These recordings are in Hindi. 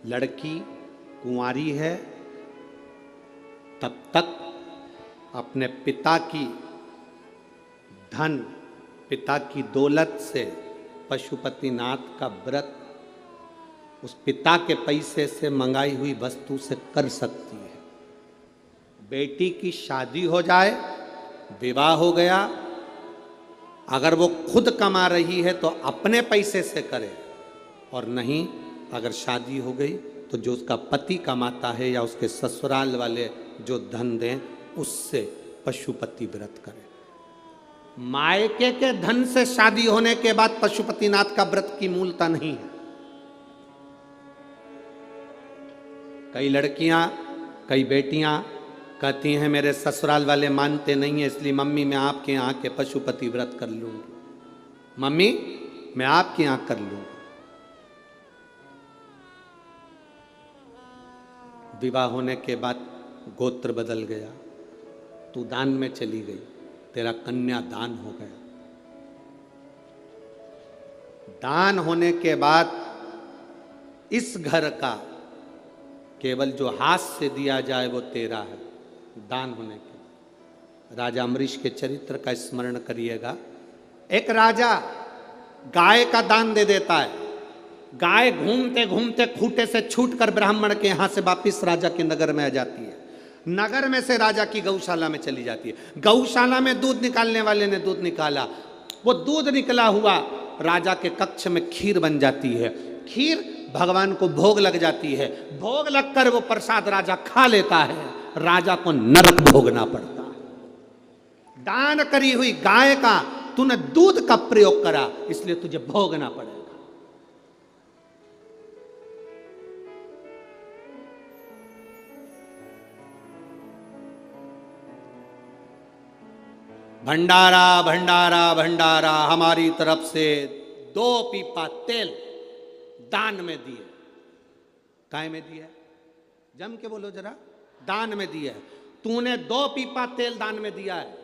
लड़की कुंवारी है तब तक अपने पिता की धन, पिता की दौलत से पशुपतिनाथ का व्रत उस पिता के पैसे से मंगाई हुई वस्तु से कर सकती है। बेटी की शादी हो जाए, विवाह हो गया, अगर वो खुद कमा रही है तो अपने पैसे से करे, और नहीं अगर शादी हो गई तो जो उसका पति कमाता है या उसके ससुराल वाले जो धन दें उससे पशुपति व्रत करे। मायके के धन से शादी होने के बाद पशुपतिनाथ का व्रत की मूलता नहीं है। कई लड़कियां, कई बेटियां कहती हैं मेरे ससुराल वाले मानते नहीं है, इसलिए मम्मी मैं आपके यहाँ के पशुपति व्रत कर लूंगी, मम्मी मैं आपके यहाँ कर लूंगी। विवाह होने के बाद गोत्र बदल गया, तू दान में चली गई, तेरा कन्या दान हो गया। दान होने के बाद इस घर का केवल जो हाथ से दिया जाए वो तेरा है। दान होने के राजा अम्बरीश के चरित्र का स्मरण करिएगा। एक राजा गाय का दान दे देता है, गाय घूमते घूमते खूंटे से छूटकर ब्राह्मण के यहां से वापिस राजा के नगर में आ जाती है। नगर में से राजा की गौशाला में चली जाती है। गौशाला में दूध निकालने वाले ने दूध निकाला, वो दूध निकला हुआ राजा के कक्ष में खीर बन जाती है। खीर भगवान को भोग लग जाती है, भोग लगकर वो प्रसाद राजा खा लेता है, राजा को नरक भोगना पड़ता है। दान करी हुई गाय का तूने दूध का प्रयोग करा, इसलिए तुझे भोगना पड़ेगा। भंडारा भंडारा भंडारा हमारी तरफ से 2 पीपा तेल दान में दिए। काय में दिया? जम के बोलो जरा। दान में दिया है। तूने 2 पीपा तेल दान में दिया है,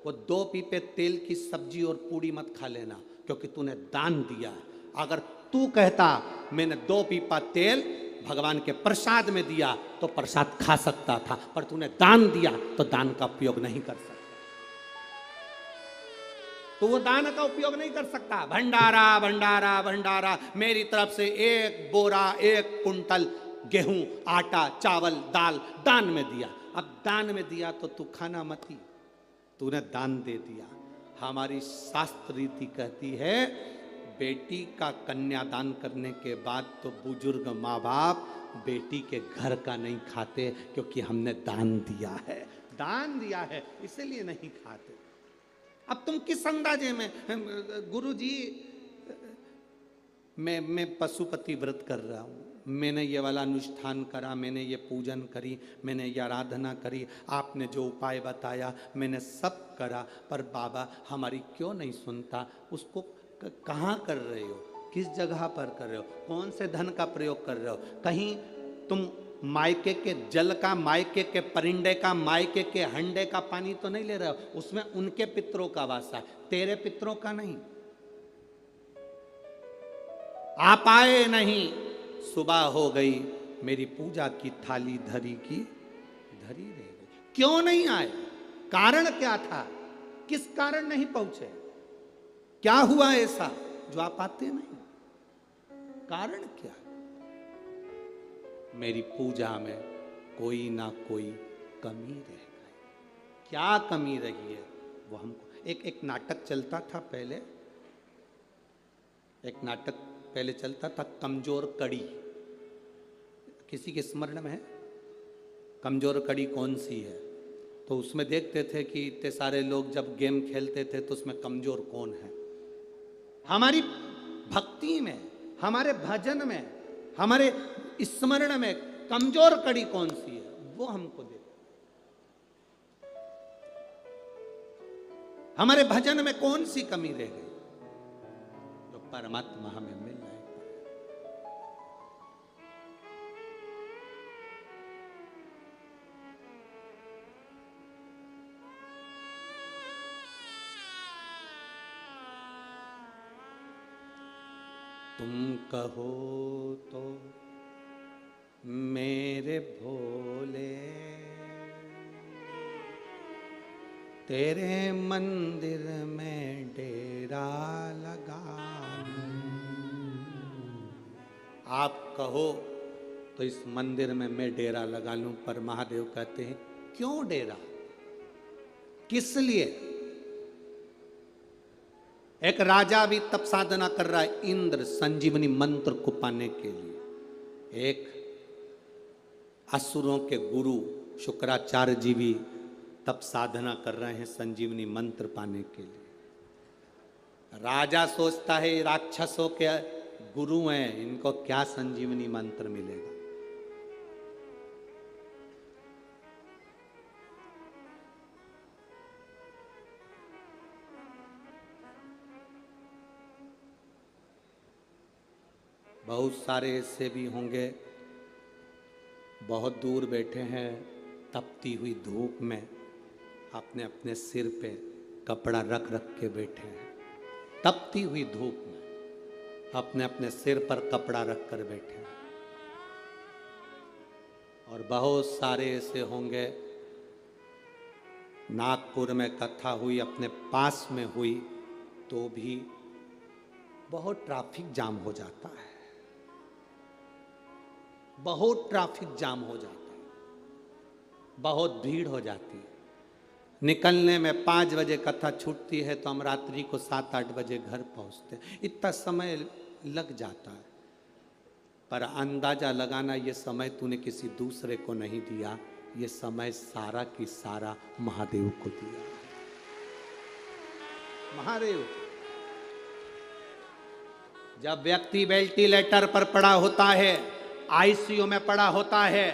वो 2 पीपे तेल की सब्जी और पूड़ी मत खा लेना, क्योंकि तूने दान दिया है। अगर तू कहता मैंने 2 पीपा तेल भगवान के प्रसाद में दिया तो प्रसाद खा सकता था, पर तूने दान दिया तो दान का उपयोग नहीं कर सकता। तो वो दान का उपयोग नहीं कर सकता। भंडारा भंडारा भंडारा, मेरी तरफ से 1 बोरा 1 कुंटल गेहूं, आटा, चावल, दाल दान में दिया। अब दान में दिया तो तू खाना मत ही, तूने दान दे दिया। हमारी शास्त्र रीति कहती है बेटी का कन्यादान करने के बाद तो बुजुर्ग माँ बाप बेटी के घर का नहीं खाते, क्योंकि हमने दान दिया है। दान दिया है इसलिए नहीं खाते। अब तुम किस अंदाजे में गुरुजी मैं पशुपति व्रत कर रहा हूँ, मैंने ये वाला अनुष्ठान करा, मैंने ये पूजन करी, मैंने ये आराधना करी, आपने जो उपाय बताया मैंने सब करा, पर बाबा हमारी क्यों नहीं सुनता? उसको कहाँ कर रहे हो, किस जगह पर कर रहे हो, कौन से धन का प्रयोग कर रहे हो? कहीं तुम मायके के जल का, मायके के परिंडे का, मायके के हंडे का पानी तो नहीं ले रहे हो, उसमें उनके पितरों का वासा है, तेरे पितरों का नहीं। आप आए नहीं, सुबह हो गई, मेरी पूजा की थाली धरी की धरी रह गई। क्यों नहीं आए? कारण क्या था? किस कारण नहीं पहुंचे? क्या हुआ ऐसा जो आप आते नहीं? कारण क्या? मेरी पूजा में कोई ना कोई कमी रह गई। क्या कमी रही है वो हमको। एक नाटक चलता था पहले, एक नाटक पहले चलता था कमजोर कड़ी। किसी के स्मरण में है? कमजोर कड़ी कौन सी है? तो उसमें देखते थे कि इतने सारे लोग जब गेम खेलते थे तो उसमें कमजोर कौन है। हमारी भक्ति में, हमारे भजन में, हमारे स्मरण में कमजोर कड़ी कौन सी है वो हमको दे। हमारे भजन में कौन सी कमी रह गई जो परमात्मा हमें मिल जाए। तुम कहो तो मेरे भोले, तेरे मंदिर में डेरा लगा लूं। आप कहो तो इस मंदिर में मैं डेरा लगा लूं, पर महादेव कहते हैं क्यों डेरा, किस लिए? एक राजा भी तप साधना कर रहा है इंद्र संजीवनी मंत्र को पाने के लिए। एक असुरों के गुरु शुक्राचार्य जी भी तप साधना कर रहे हैं संजीवनी मंत्र पाने के लिए। राजा सोचता है राक्षसों के गुरु हैं, इनको क्या संजीवनी मंत्र मिलेगा। बहुत सारे ऐसे भी होंगे बहुत दूर बैठे हैं तपती हुई धूप में, अपने अपने सिर पे कपड़ा रख रख के बैठे हैं, तपती हुई धूप में अपने अपने सिर पर कपड़ा रख कर बैठे हैं। और बहुत सारे ऐसे होंगे, नागपुर में कथा हुई, अपने पास में हुई, तो भी बहुत ट्रैफिक जाम हो जाता है, बहुत ट्रैफिक जाम हो जाता है, बहुत भीड़ हो जाती है। निकलने में 5 बजे कथा छूटती है तो हम रात्रि को 7-8 बजे घर पहुंचते हैं, इतना समय लग जाता है। पर अंदाजा लगाना, ये समय तूने किसी दूसरे को नहीं दिया, ये समय सारा की सारा महादेव को दिया। महादेव, जब व्यक्ति वेंटिलेटर पर पड़ा होता है, आईसीयू में पड़ा होता है,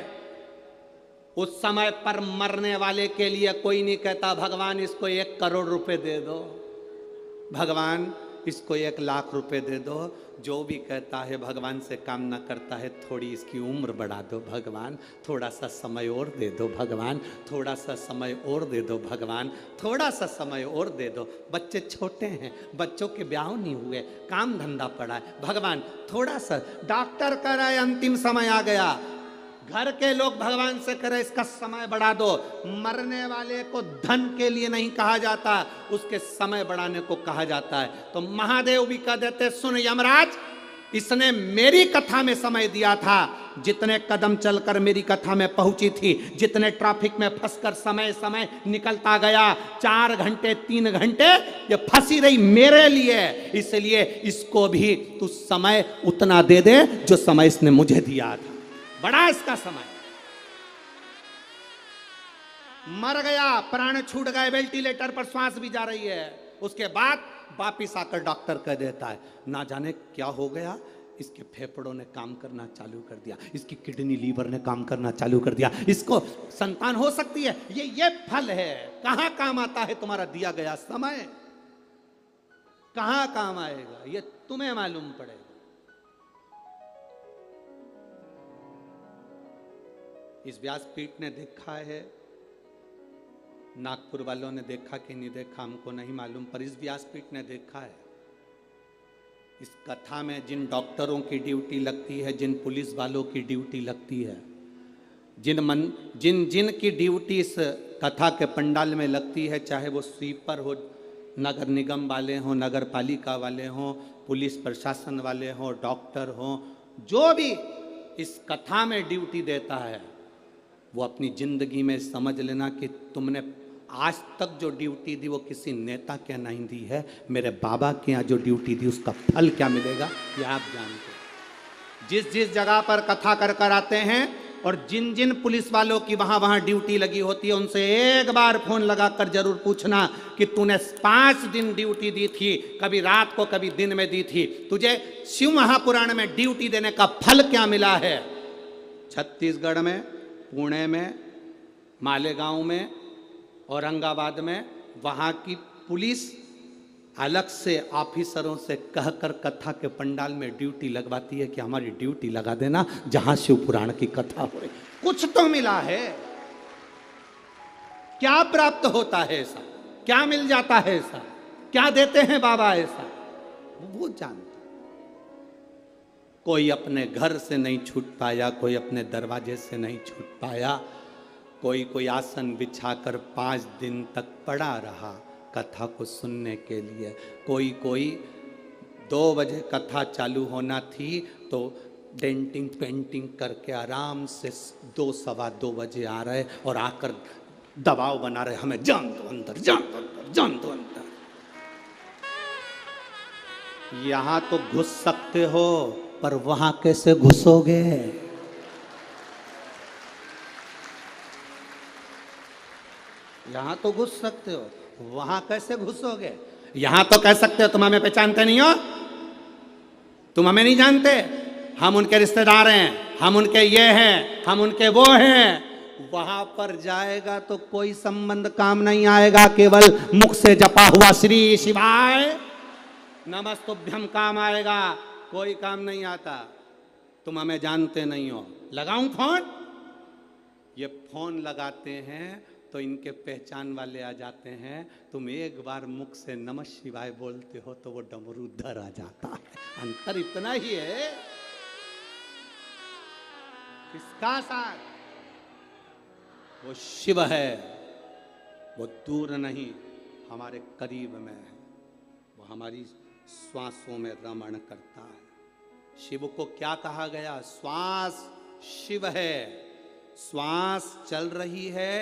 उस समय पर मरने वाले के लिए कोई नहीं कहता भगवान इसको 1 करोड़ रुपए दे दो, भगवान इसको 1 लाख रुपए दे दो। जो भी कहता है भगवान से कामना करता है थोड़ी इसकी उम्र बढ़ा दो भगवान, थोड़ा सा समय और दे दो भगवान, थोड़ा सा समय और दे दो भगवान, थोड़ा सा समय और दे दो। बच्चे छोटे हैं, बच्चों के ब्याह नहीं हुए, काम धंधा पड़ा है, भगवान थोड़ा सा। डॉक्टर कह रहा है अंतिम समय आ गया, घर के लोग भगवान से करे इसका समय बढ़ा दो। मरने वाले को धन के लिए नहीं कहा जाता, उसके समय बढ़ाने को कहा जाता है। तो महादेव भी कह देते सुन यमराज, इसने मेरी कथा में समय दिया था, जितने कदम चलकर मेरी कथा में पहुंची थी, जितने ट्रैफिक में फंसकर समय समय निकलता गया, 4 घंटे 3 घंटे ये फंसी रही मेरे लिए, इसलिए इसको भी तू समय उतना दे दे जो समय इसने मुझे दिया था। बड़ा इसका समय, मर गया, प्राण छूट गए, वेंटिलेटर पर श्वास भी जा रही है। उसके बाद वापिस आकर डॉक्टर कह देता है ना जाने क्या हो गया, इसके फेफड़ों ने काम करना चालू कर दिया, इसकी किडनी लीवर ने काम करना चालू कर दिया, इसको संतान हो सकती है। ये फल है। कहां काम आता है तुम्हारा दिया गया समय, कहां काम आएगा ये तुम्हें मालूम पड़ेगा। इस व्यासपीठ ने देखा है, नागपुर वालों ने देखा कि नहीं देखा हमको नहीं मालूम, पर इस व्यासपीठ ने देखा है। इस कथा में जिन डॉक्टरों की ड्यूटी लगती है, जिन पुलिस वालों की ड्यूटी लगती है, जिन की ड्यूटी इस कथा के पंडाल में लगती है, चाहे वो स्वीपर हो, नगर निगम वाले हों, नगर पालिका वाले हों, पुलिस प्रशासन वाले हों, डॉक्टर हों, जो भी इस कथा में ड्यूटी देता है, वो अपनी जिंदगी में समझ लेना कि तुमने आज तक जो ड्यूटी दी वो किसी नेता के नहीं दी है, मेरे बाबा के यहाँ जो ड्यूटी दी उसका फल क्या मिलेगा ये आप जानते हैं। जिस जगह पर कथा कर कर आते हैं और जिन पुलिस वालों की वहाँ ड्यूटी लगी होती है, उनसे एक बार फोन लगाकर जरूर पूछना कि तूने 5 दिन ड्यूटी दी थी, कभी रात को कभी दिन में दी थी, तुझे शिव महापुराण में ड्यूटी देने का फल क्या मिला है। छत्तीसगढ़ में, पुणे में, मालेगांव में, औरंगाबाद में वहाँ की पुलिस अलग से ऑफिसरों से कहकर कथा के पंडाल में ड्यूटी लगवाती है कि हमारी ड्यूटी लगा देना जहां शिव पुराण की कथा हो रही। कुछ तो मिला है, क्या प्राप्त होता है ऐसा, क्या मिल जाता है ऐसा, क्या देते हैं बाबा ऐसा, वो जानता। कोई अपने घर से नहीं छूट पाया, कोई अपने दरवाजे से नहीं छूट पाया, कोई आसन बिछाकर 5 दिन तक पड़ा रहा कथा को सुनने के लिए, कोई 2 बजे कथा चालू होना थी तो डेंटिंग पेंटिंग करके आराम से 2 सवा 2 बजे आ रहे और आकर दबाव बना रहे, हमें जान दो अंदर, जान दो अंदर, जान दो अंदर। यहां तो घुस सकते हो, पर वहां कैसे घुसोगे? यहां तो घुस सकते हो, वहां कैसे घुसोगे? यहां तो कह सकते हो तुम हमें पहचानते नहीं हो, तुम हमें नहीं जानते, हम उनके रिश्तेदार हैं, हम उनके ये हैं, हम उनके वो हैं। वहां पर जाएगा तो कोई संबंध काम नहीं आएगा, केवल मुख से जपा हुआ श्री शिवाय नमस्तुभ्यम काम आएगा, कोई काम नहीं आता। तुम हमें जानते नहीं हो, लगाऊं फोन? ये फोन लगाते हैं तो इनके पहचान वाले आ जाते हैं, तुम एक बार मुख से नमः शिवाय बोलते हो तो वो डमरू उधर आ जाता है। अंतर इतना ही है। किसका साथ? वो शिव है, वो दूर नहीं, हमारे करीब में है, वो हमारी श्वासों में रमण करता है। शिव को क्या कहा गया? श्वास शिव है, श्वास चल रही है,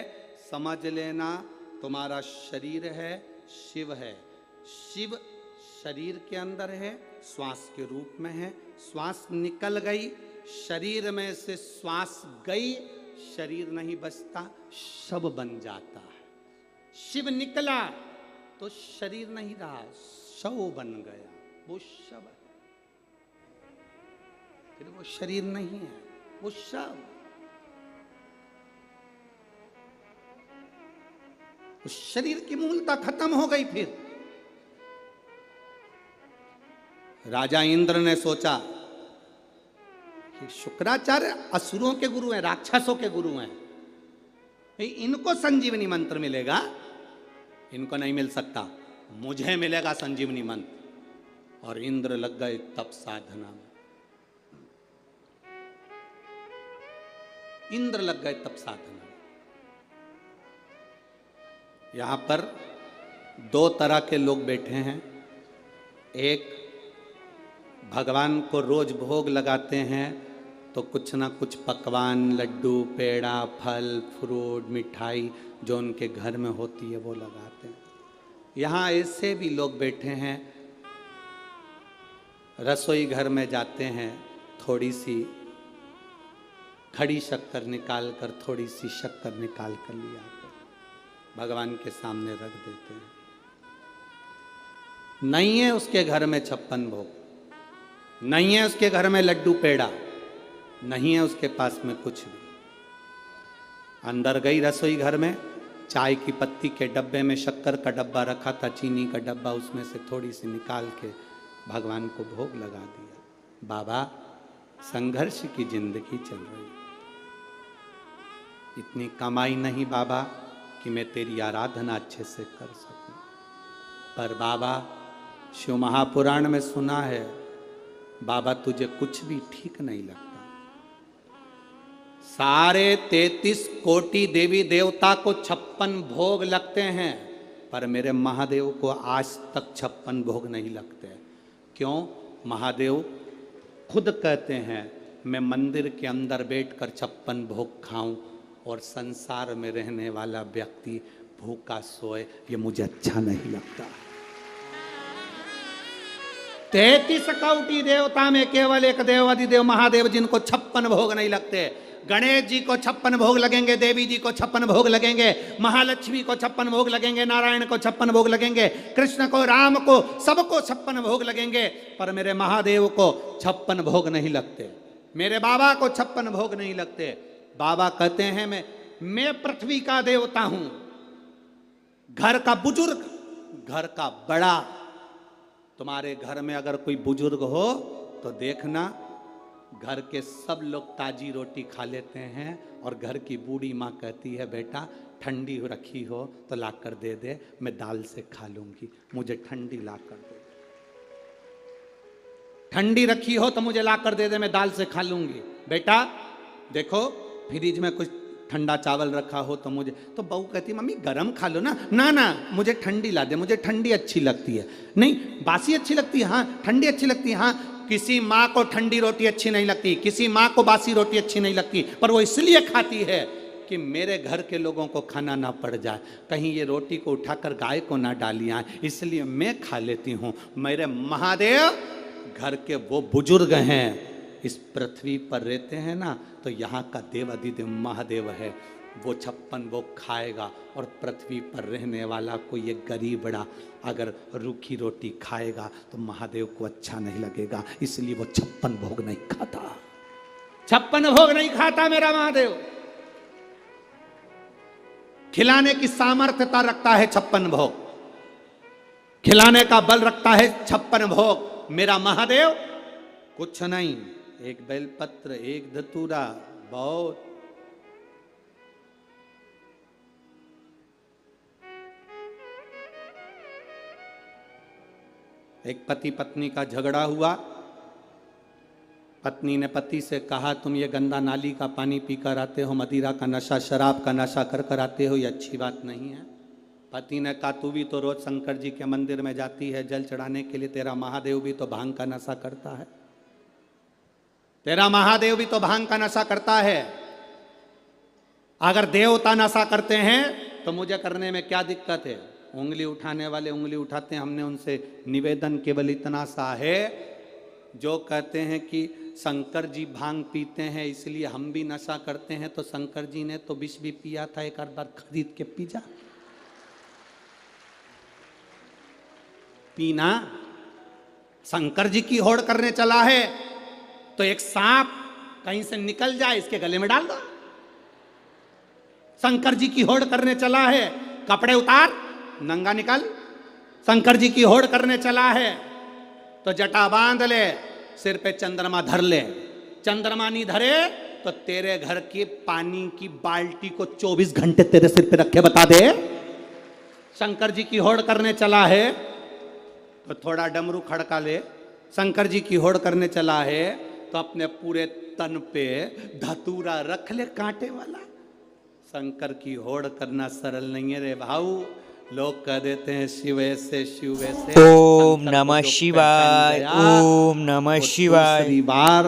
समझ लेना तुम्हारा शरीर है, शिव है। शिव शरीर के अंदर है, श्वास के रूप में है। श्वास निकल गई, शरीर में से श्वास गई, शरीर नहीं बचता, शव बन जाता है। शिव निकला तो शरीर नहीं रहा, शव बन गया, वो शव है, फिर वो शरीर नहीं है, वो शव। उस शरीर की मूलता खत्म हो गई। फिर राजा इंद्र ने सोचा कि शुक्राचार्य असुरों के गुरु हैं, राक्षसों के गुरु हैं, इनको संजीवनी मंत्र मिलेगा, इनको नहीं मिल सकता, मुझे मिलेगा संजीवनी मंत्र। और इंद्र लग गए तप साधना में, इंद्र लग गए तप साधना। यहां पर 2 तरह के लोग बैठे हैं। एक भगवान को रोज भोग लगाते हैं तो कुछ ना कुछ पकवान, लड्डू, पेड़ा, फल, फ्रूट, मिठाई जो उनके घर में होती है वो लगाते हैं। यहाँ ऐसे भी लोग बैठे हैं, रसोई घर में जाते हैं, थोड़ी सी खड़ी शक्कर निकाल कर, थोड़ी सी शक्कर निकाल कर लिया कर भगवान के सामने रख देते हैं। नहीं है उसके घर में 56 भोग, नहीं है उसके घर में लड्डू पेड़ा, नहीं है उसके पास में कुछ भी। अंदर गई रसोई घर में, चाय की पत्ती के डब्बे में शक्कर का डब्बा रखा था, चीनी का डब्बा, उसमें से थोड़ी सी निकाल के भगवान को भोग लगा दिया। बाबा, संघर्ष की जिंदगी चल रही, इतनी कमाई नहीं बाबा कि मैं तेरी आराधना अच्छे से कर सकूं। पर बाबा, शिव महापुराण में सुना है, बाबा तुझे कुछ भी ठीक नहीं लगता। सारे 33 कोटि देवी देवता को 56 भोग लगते हैं, पर मेरे महादेव को आज तक 56 भोग नहीं लगते। क्यों? महादेव खुद कहते हैं, मैं मंदिर के अंदर बैठकर 56 भोग खाऊं और संसार में रहने वाला व्यक्ति भूखा सोए, ये मुझे अच्छा नहीं लगता। 33 कोटि देवता में केवल एक देव अधिदेव महादेव जिनको 56 भोग नहीं लगते। गणेश जी को 56 भोग लगेंगे, देवी जी को 56 भोग लगेंगे, महालक्ष्मी को 56 भोग लगेंगे, नारायण को 56 भोग लगेंगे, कृष्ण को, राम को, सबको 56 भोग लगेंगे, पर मेरे महादेव को 56 भोग नहीं लगते, मेरे बाबा को 56 भोग नहीं लगते। बाबा कहते हैं, मैं पृथ्वी का देवता हूं, घर का बुजुर्ग, घर का बड़ा। तुम्हारे घर में अगर कोई बुजुर्ग हो तो देखना, घर के सब लोग ताजी रोटी खा लेते हैं और घर की बूढ़ी माँ कहती है, बेटा ठंडी रखी हो तो लाकर दे दे, मैं दाल से खा लूंगी, मुझे ठंडी लाकर दे। ठंडी रखी हो तो मुझे ला कर दे दे, मैं दाल से खा लूंगी। बेटा देखो फ्रिज में कुछ ठंडा चावल रखा हो तो मुझे, तो बहू कहती मम्मी गरम खा लो ना। ना ना मुझे ठंडी ला दे, मुझे ठंडी अच्छी लगती है। नहीं बासी अच्छी लगती है, हाँ ठंडी अच्छी लगती है। हाँ किसी माँ को ठंडी रोटी अच्छी नहीं लगती, किसी माँ को बासी रोटी अच्छी नहीं लगती, पर वो इसलिए खाती है कि मेरे घर के लोगों को खाना ना पड़ जाए, कहीं ये रोटी को उठाकर गाय को ना डालियाँ, इसलिए मैं खा लेती हूँ। मेरे महादेव घर के वो बुजुर्ग हैं, इस पृथ्वी पर रहते हैं ना, तो यहाँ का देवाधिदेव महादेव है, वो 56 भोग खाएगा। और पृथ्वी पर रहने वाला कोई एक गरीब बड़ा अगर रूखी रोटी खाएगा तो महादेव को अच्छा नहीं लगेगा, इसलिए वो 56 भोग नहीं खाता। 56 भोग नहीं खाता मेरा महादेव। खिलाने की सामर्थ्यता रखता है 56 भोग, खिलाने का बल रखता है 56 भोग। मेरा महादेव कुछ नहीं, एक बेलपत्र, एक धतूरा, बहुत। एक पति पत्नी का झगड़ा हुआ, पत्नी ने पति से कहा तुम ये गंदा नाली का पानी पीकर आते हो, मदिरा का नशा, शराब का नशा कर कर आते हो, ये अच्छी बात नहीं है। पति ने कहा तू भी तो रोज शंकर जी के मंदिर में जाती है जल चढ़ाने के लिए, तेरा महादेव भी तो भांग का नशा करता है, तेरा महादेव भी तो भांग का नशा करता है। अगर देवता नशा करते हैं तो मुझे करने में क्या दिक्कत है? उंगली उठाने वाले उंगली उठाते हैं। हमने उनसे निवेदन केवल इतना सा है, जो कहते हैं कि शंकर जी भांग पीते हैं इसलिए हम भी नशा करते हैं, तो शंकर जी ने तो विष भी पिया था, एक बार खरीद के पी जा। पीना, शंकर जी की होड़ करने चला है तो एक सांप कहीं से निकल जाए इसके गले में डाल दो। शंकर जी की होड़ करने चला है, कपड़े उतार नंगा निकल। शंकर जी की होड़ करने चला है तो जटा बांध ले, सिर पे चंद्रमा धर ले। चंद्रमा नहीं धरे तो तेरे घर की पानी की बाल्टी को 24 घंटे तेरे सिर पे रखे बता दे। शंकर जी की होड़ करने चला है तो थोड़ा डमरू खड़का ले। शंकर जी की होड़ करने चला है तो अपने पूरे तन पे धतूरा रख ले कांटे वाला। शंकर की होड़ करना सरल नहीं है रे भाऊ। लोग कह देते हैं शिव से शिव से। ओम नमः शिवाय, ओम नमः शिवाय। दूसरी बार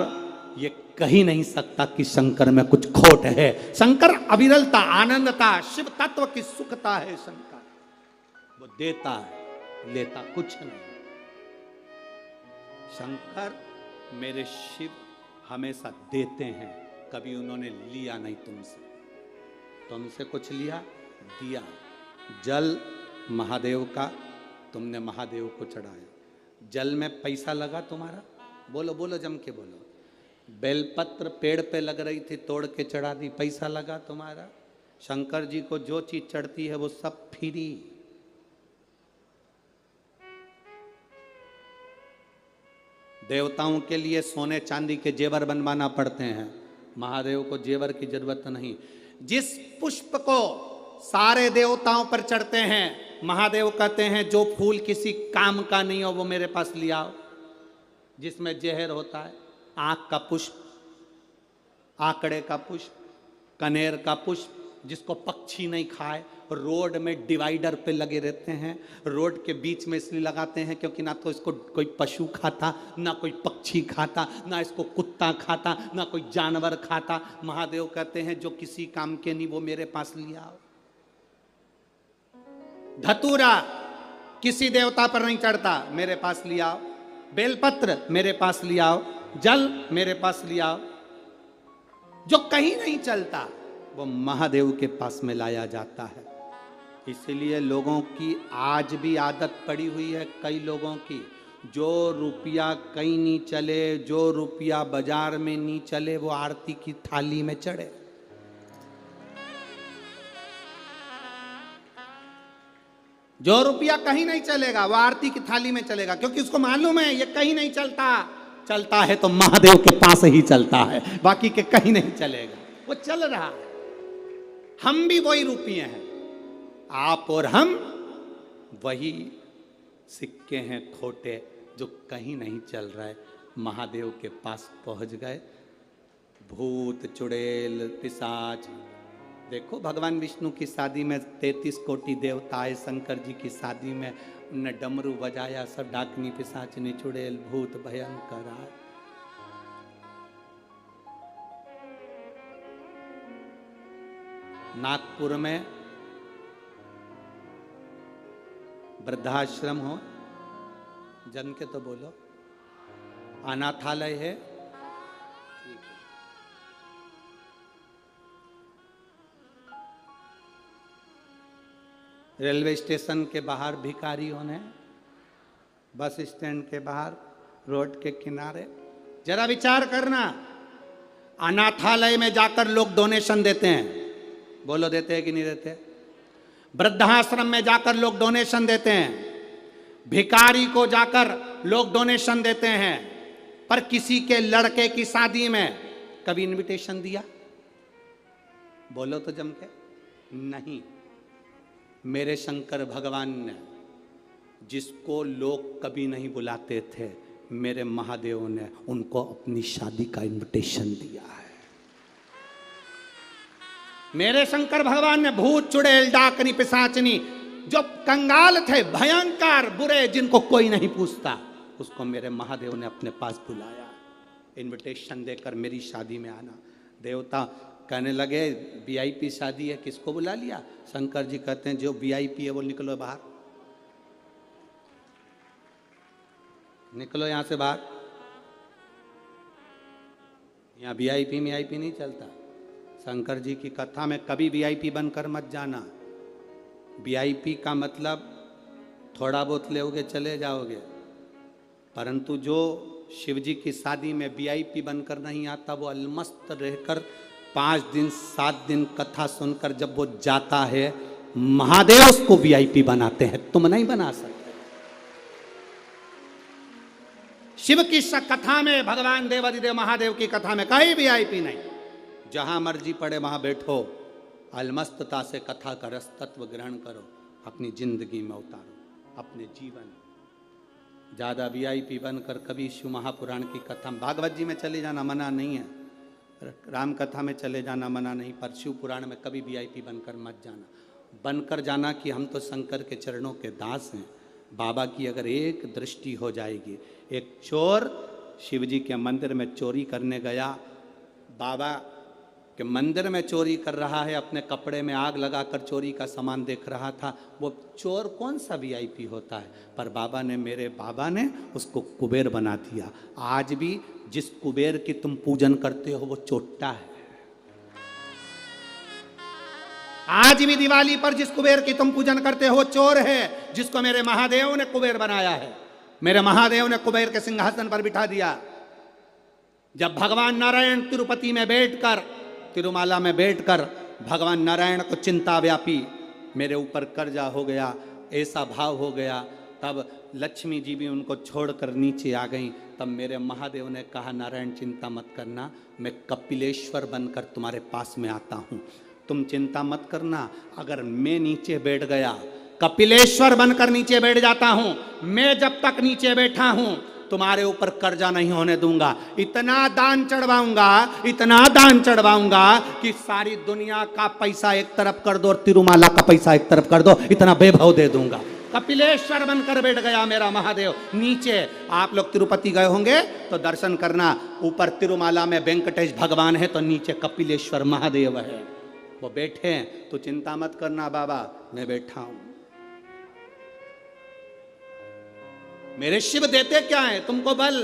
ये कही नहीं सकता कि शंकर में कुछ खोट है। शंकर अविरलता, आनंदता, शिव तत्व की सुखता है। शंकर वो देता है, लेता कुछ नहीं। शंकर मेरे शिव हमेशा देते हैं, कभी उन्होंने लिया नहीं तुमसे। तुमसे कुछ लिया, दिया। जल महादेव का, तुमने महादेव को चढ़ाया। जल में पैसा लगा तुम्हारा? बोलो बोलो, जम के बोलो। बेलपत्र पेड़ पे लग रही थी, तोड़ के चढ़ा दी, पैसा लगा तुम्हारा? शंकर जी को जो चीज चढ़ती है वो सब फ्री। देवताओं के लिए सोने चांदी के जेवर बनवाना पड़ते हैं, महादेव को जेवर की जरूरत नहीं। जिस पुष्प को सारे देवताओं पर चढ़ते हैं, महादेव कहते हैं जो फूल किसी काम का नहीं हो वो मेरे पास ले आओ। जिसमें जहर होता है, आंख का पुष्प, आंकड़े का पुष्प, कनेर का पुष्प, जिसको पक्षी नहीं खाए, रोड में डिवाइडर पे लगे रहते हैं। रोड के बीच में इसलिए लगाते हैं क्योंकि ना तो इसको कोई पशु खाता, ना कोई पक्षी खाता, ना इसको कुत्ता खाता, ना कोई जानवर खाता। महादेव कहते हैं जो किसी काम के नहीं वो मेरे पास ले आओ। धतूरा किसी देवता पर नहीं चढ़ता, मेरे पास ले आओ। बेलपत्र मेरे पास ले आओ। जल मेरे पास ले आओ। जो कहीं नहीं चलता वो महादेव के पास में लाया जाता है। इसलिए लोगों की आज भी आदत पड़ी हुई है, कई लोगों की, जो रुपया कहीं नहीं चले, जो रुपया बाजार में नहीं चले, वो आरती की थाली में चढ़े। जो रुपया कहीं नहीं चलेगा वो आरती की थाली में चलेगा, क्योंकि उसको मालूम है ये कहीं नहीं चलता। चलता है तो महादेव के पास ही चलता है, बाकी के कहीं नहीं चलेगा। वो चल रहा है। हम भी वही रुपये हैं, आप और हम वही सिक्के हैं खोटे, जो कहीं नहीं चल रहा है। महादेव के पास पहुंच गए। भूत, चुड़ैल, पिशाच, देखो भगवान विष्णु की शादी में 33 कोटि देवता आए, शंकर जी की शादी में उनने डमरू बजाया, सब डाकनी, पिशाचनी, चुड़ैल, भूत भयंकर आए। नागपुर में वृद्धाश्रम हो, जन के तो बोलो, अनाथालय है, रेलवे स्टेशन के बाहर भिखारी होने, बस स्टैंड के बाहर, रोड के किनारे। जरा विचार करना, अनाथालय में जाकर लोग डोनेशन देते हैं, बोलो देते हैं कि नहीं देते? वृद्धाश्रम में जाकर लोग डोनेशन देते हैं, भिखारी को जाकर लोग डोनेशन देते हैं, पर किसी के लड़के की शादी में कभी इनविटेशन दिया? बोलो तो जम के। नहीं। मेरे शंकर भगवान ने, जिसको लोग कभी नहीं बुलाते थे, मेरे महादेव ने उनको अपनी शादी का इनविटेशन दिया है। मेरे शंकर भगवान ने भूत, चुड़ैल, डाकनी, पिशाचनी, जो कंगाल थे, भयंकर बुरे, जिनको कोई नहीं पूछता, उसको मेरे महादेव ने अपने पास बुलाया, इनविटेशन देकर मेरी शादी में आना। देवता कहने लगे वीआईपी शादी है, किसको बुला लिया? शंकर जी कहते हैं जो वीआईपी है वो निकलो बाहर, निकलो यहां से बाहर। यहां वीआईपी नहीं चलता। शंकर जी की कथा में कभी वीआईपी बनकर मत जाना। वीआईपी का मतलब थोड़ा बहुत लोगे चले जाओगे, परंतु जो शिव जी की शादी में वीआईपी बनकर नहीं आता, वो अलमस्त रहकर 5 दिन 7 दिन कथा सुनकर जब वो जाता है, महादेव उसको वीआईपी बनाते हैं, तुम नहीं बना सकते। शिव की कथा में, भगवान देवादिदेव महादेव की कथा में कहीं वीआईपी नहीं। जहां मर्जी पड़े वहां बैठो, अलमस्तता से कथा का रस तत्व ग्रहण करो, अपनी जिंदगी में उतारो, अपने जीवन। ज्यादा वीआईपी बनकर कभी शिव महापुराण की कथा, भागवत जी में चले जाना मना नहीं है, राम कथा में चले जाना मना नहीं, पर शिव पुराण में कभी वीआईपी बनकर मत जाना। बनकर जाना कि हम तो शंकर के चरणों के दास हैं, बाबा की अगर एक दृष्टि हो जाएगी। एक चोर शिव जी के मंदिर में चोरी करने गया, बाबा के मंदिर में चोरी कर रहा है, अपने कपड़े में आग लगाकर चोरी का सामान देख रहा था। वो चोर कौन सा वीआईपी होता है, पर बाबा ने, मेरे बाबा ने उसको कुबेर बना दिया। आज भी जिस कुबेर की तुम पूजन करते हो वो चोट्टा है। आज भी दिवाली पर जिस कुबेर की तुम पूजन करते हो वो चोर है, जिसको मेरे महादेव ने कुबेर बनाया है। मेरे महादेव ने कुबेर के सिंहासन पर बिठा दिया। जब भगवान नारायण तिरुपति में बैठकर, तिरुमाला में बैठकर भगवान नारायण को चिंता व्यापी, मेरे ऊपर कर्जा हो गया, ऐसा भाव हो गया, तब लक्ष्मी जी भी उनको छोड़कर नीचे आ गई। तब मेरे महादेव ने कहा नारायण चिंता मत करना, मैं कपिलेश्वर बनकर तुम्हारे पास में आता हूँ, तुम चिंता मत करना। अगर मैं नीचे बैठ गया, कपिलेश्वर बनकर नीचे बैठ जाता हूँ, मैं जब तक नीचे बैठा हूँ तुम्हारे ऊपर कर्जा नहीं होने दूंगा। इतना दान चढ़वाऊंगा, इतना दान चढ़वाऊंगा कि सारी दुनिया का पैसा एक तरफ कर दो और तिरुमाला का पैसा एक तरफ कर दो, इतना वैभव दे दूंगा। कपिलेश्वर बनकर बैठ गया मेरा महादेव नीचे। आप लोग तिरुपति गए होंगे तो दर्शन करना, ऊपर तिरुमाला में वेंकटेश भगवान है तो नीचे कपिलेश्वर महादेव है, वो बैठे हैं। तो चिंता मत करना बाबा, मैं बैठा हूं। मेरे शिव देते क्या है तुमको? बल।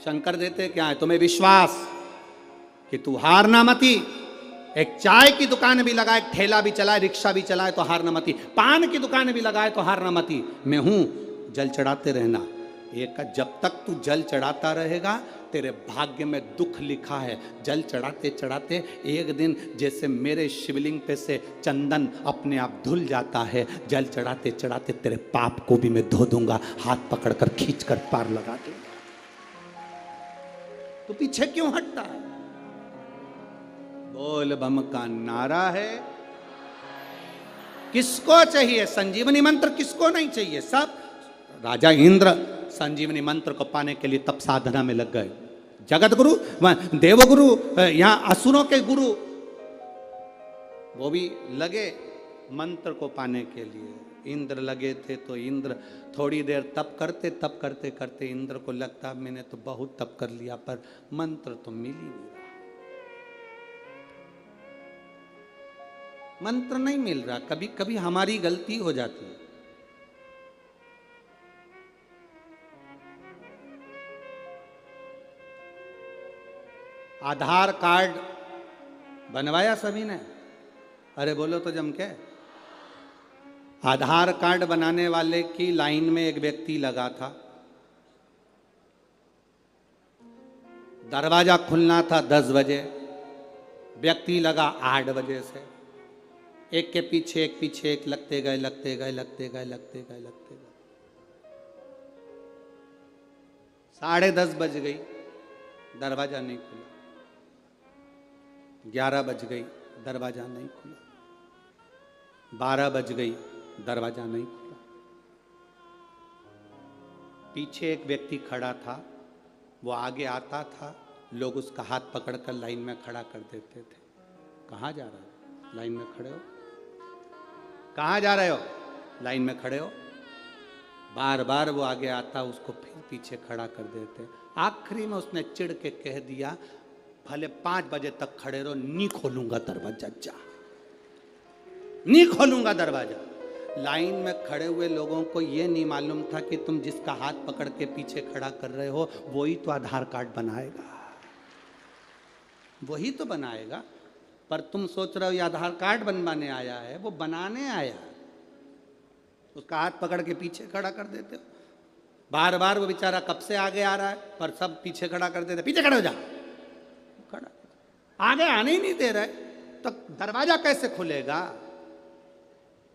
शंकर देते क्या है तुम्हें? विश्वास कि तू हारना मती। एक चाय की दुकान भी लगाए, ठेला भी चलाए, रिक्शा भी चलाए तो हारना मती, पान की दुकान भी लगाए तो हारना मती। मैं हूं, जल चढ़ाते रहना। एक जब तक तू जल चढ़ाता रहेगा तेरे भाग्य में दुख लिखा है। जल चढ़ाते चढ़ाते एक दिन जैसे मेरे शिवलिंग पे से चंदन अपने आप धुल जाता है, जल चढ़ाते चढ़ाते तेरे पाप को भी मैं धो दूंगा, हाथ पकड़कर खींचकर पार लगा दूंगा। तो पीछे क्यों हटता है? बोल बम का नारा है। किसको चाहिए संजीवनी मंत्र? किसको नहीं चाहिए? सब। राजा इंद्र संजीवनी मंत्र को पाने के लिए तप साधना में लग गए। जगत गुरु, देवगुरु, यहाँ असुरों के गुरु, वो भी लगे मंत्र को पाने के लिए। इंद्र लगे थे तो इंद्र थोड़ी देर तप करते करते इंद्र को लगता मैंने तो बहुत तप कर लिया, पर मंत्र तो मिल ही नहीं रहा, मंत्र नहीं मिल रहा। कभी कभी हमारी गलती हो जाती है। आधार कार्ड बनवाया सभी ने? अरे बोलो तो जम के। आधार कार्ड बनाने वाले की लाइन में एक व्यक्ति लगा था। दरवाजा खुलना था 10 बजे, व्यक्ति लगा 8 बजे से। एक के पीछे एक लगते गए। 10:30 बज गई, दरवाजा नहीं खुला। 11 बज गई, दरवाजा नहीं खुला। 12 बज गई, दरवाजा नहीं खुला। पीछे एक व्यक्ति खड़ा था, वो आगे आता था, लोग उसका हाथ पकड़कर लाइन में खड़ा कर देते थे। कहाँ जा रहे हो? लाइन में खड़े हो। कहाँ जा रहे हो? लाइन में खड़े हो। बार बार वो आगे आता, उसको फिर पीछे खड़ा कर देते। आखिरी में उसने चिढ़ के कह दिया, भले 5 बजे तक खड़े रहो, नहीं खोलूंगा दरवाजा, जा नहीं खोलूंगा दरवाजा। लाइन में खड़े हुए लोगों को यह नहीं मालूम था कि तुम जिसका हाथ पकड़ के पीछे खड़ा कर रहे हो वही तो आधार कार्ड बनाएगा, वही तो बनाएगा। पर तुम सोच रहे हो ये आधार कार्ड बनवाने आया है, वो बनाने आया। उसका हाथ पकड़ के पीछे खड़ा कर देते हो। बार बार वो बेचारा कब से आगे आ रहा है, पर सब पीछे खड़ा कर देते। पीछे खड़े हो जा, खड़ा आगे आने ही नहीं दे रहे, तो दरवाजा कैसे खुलेगा?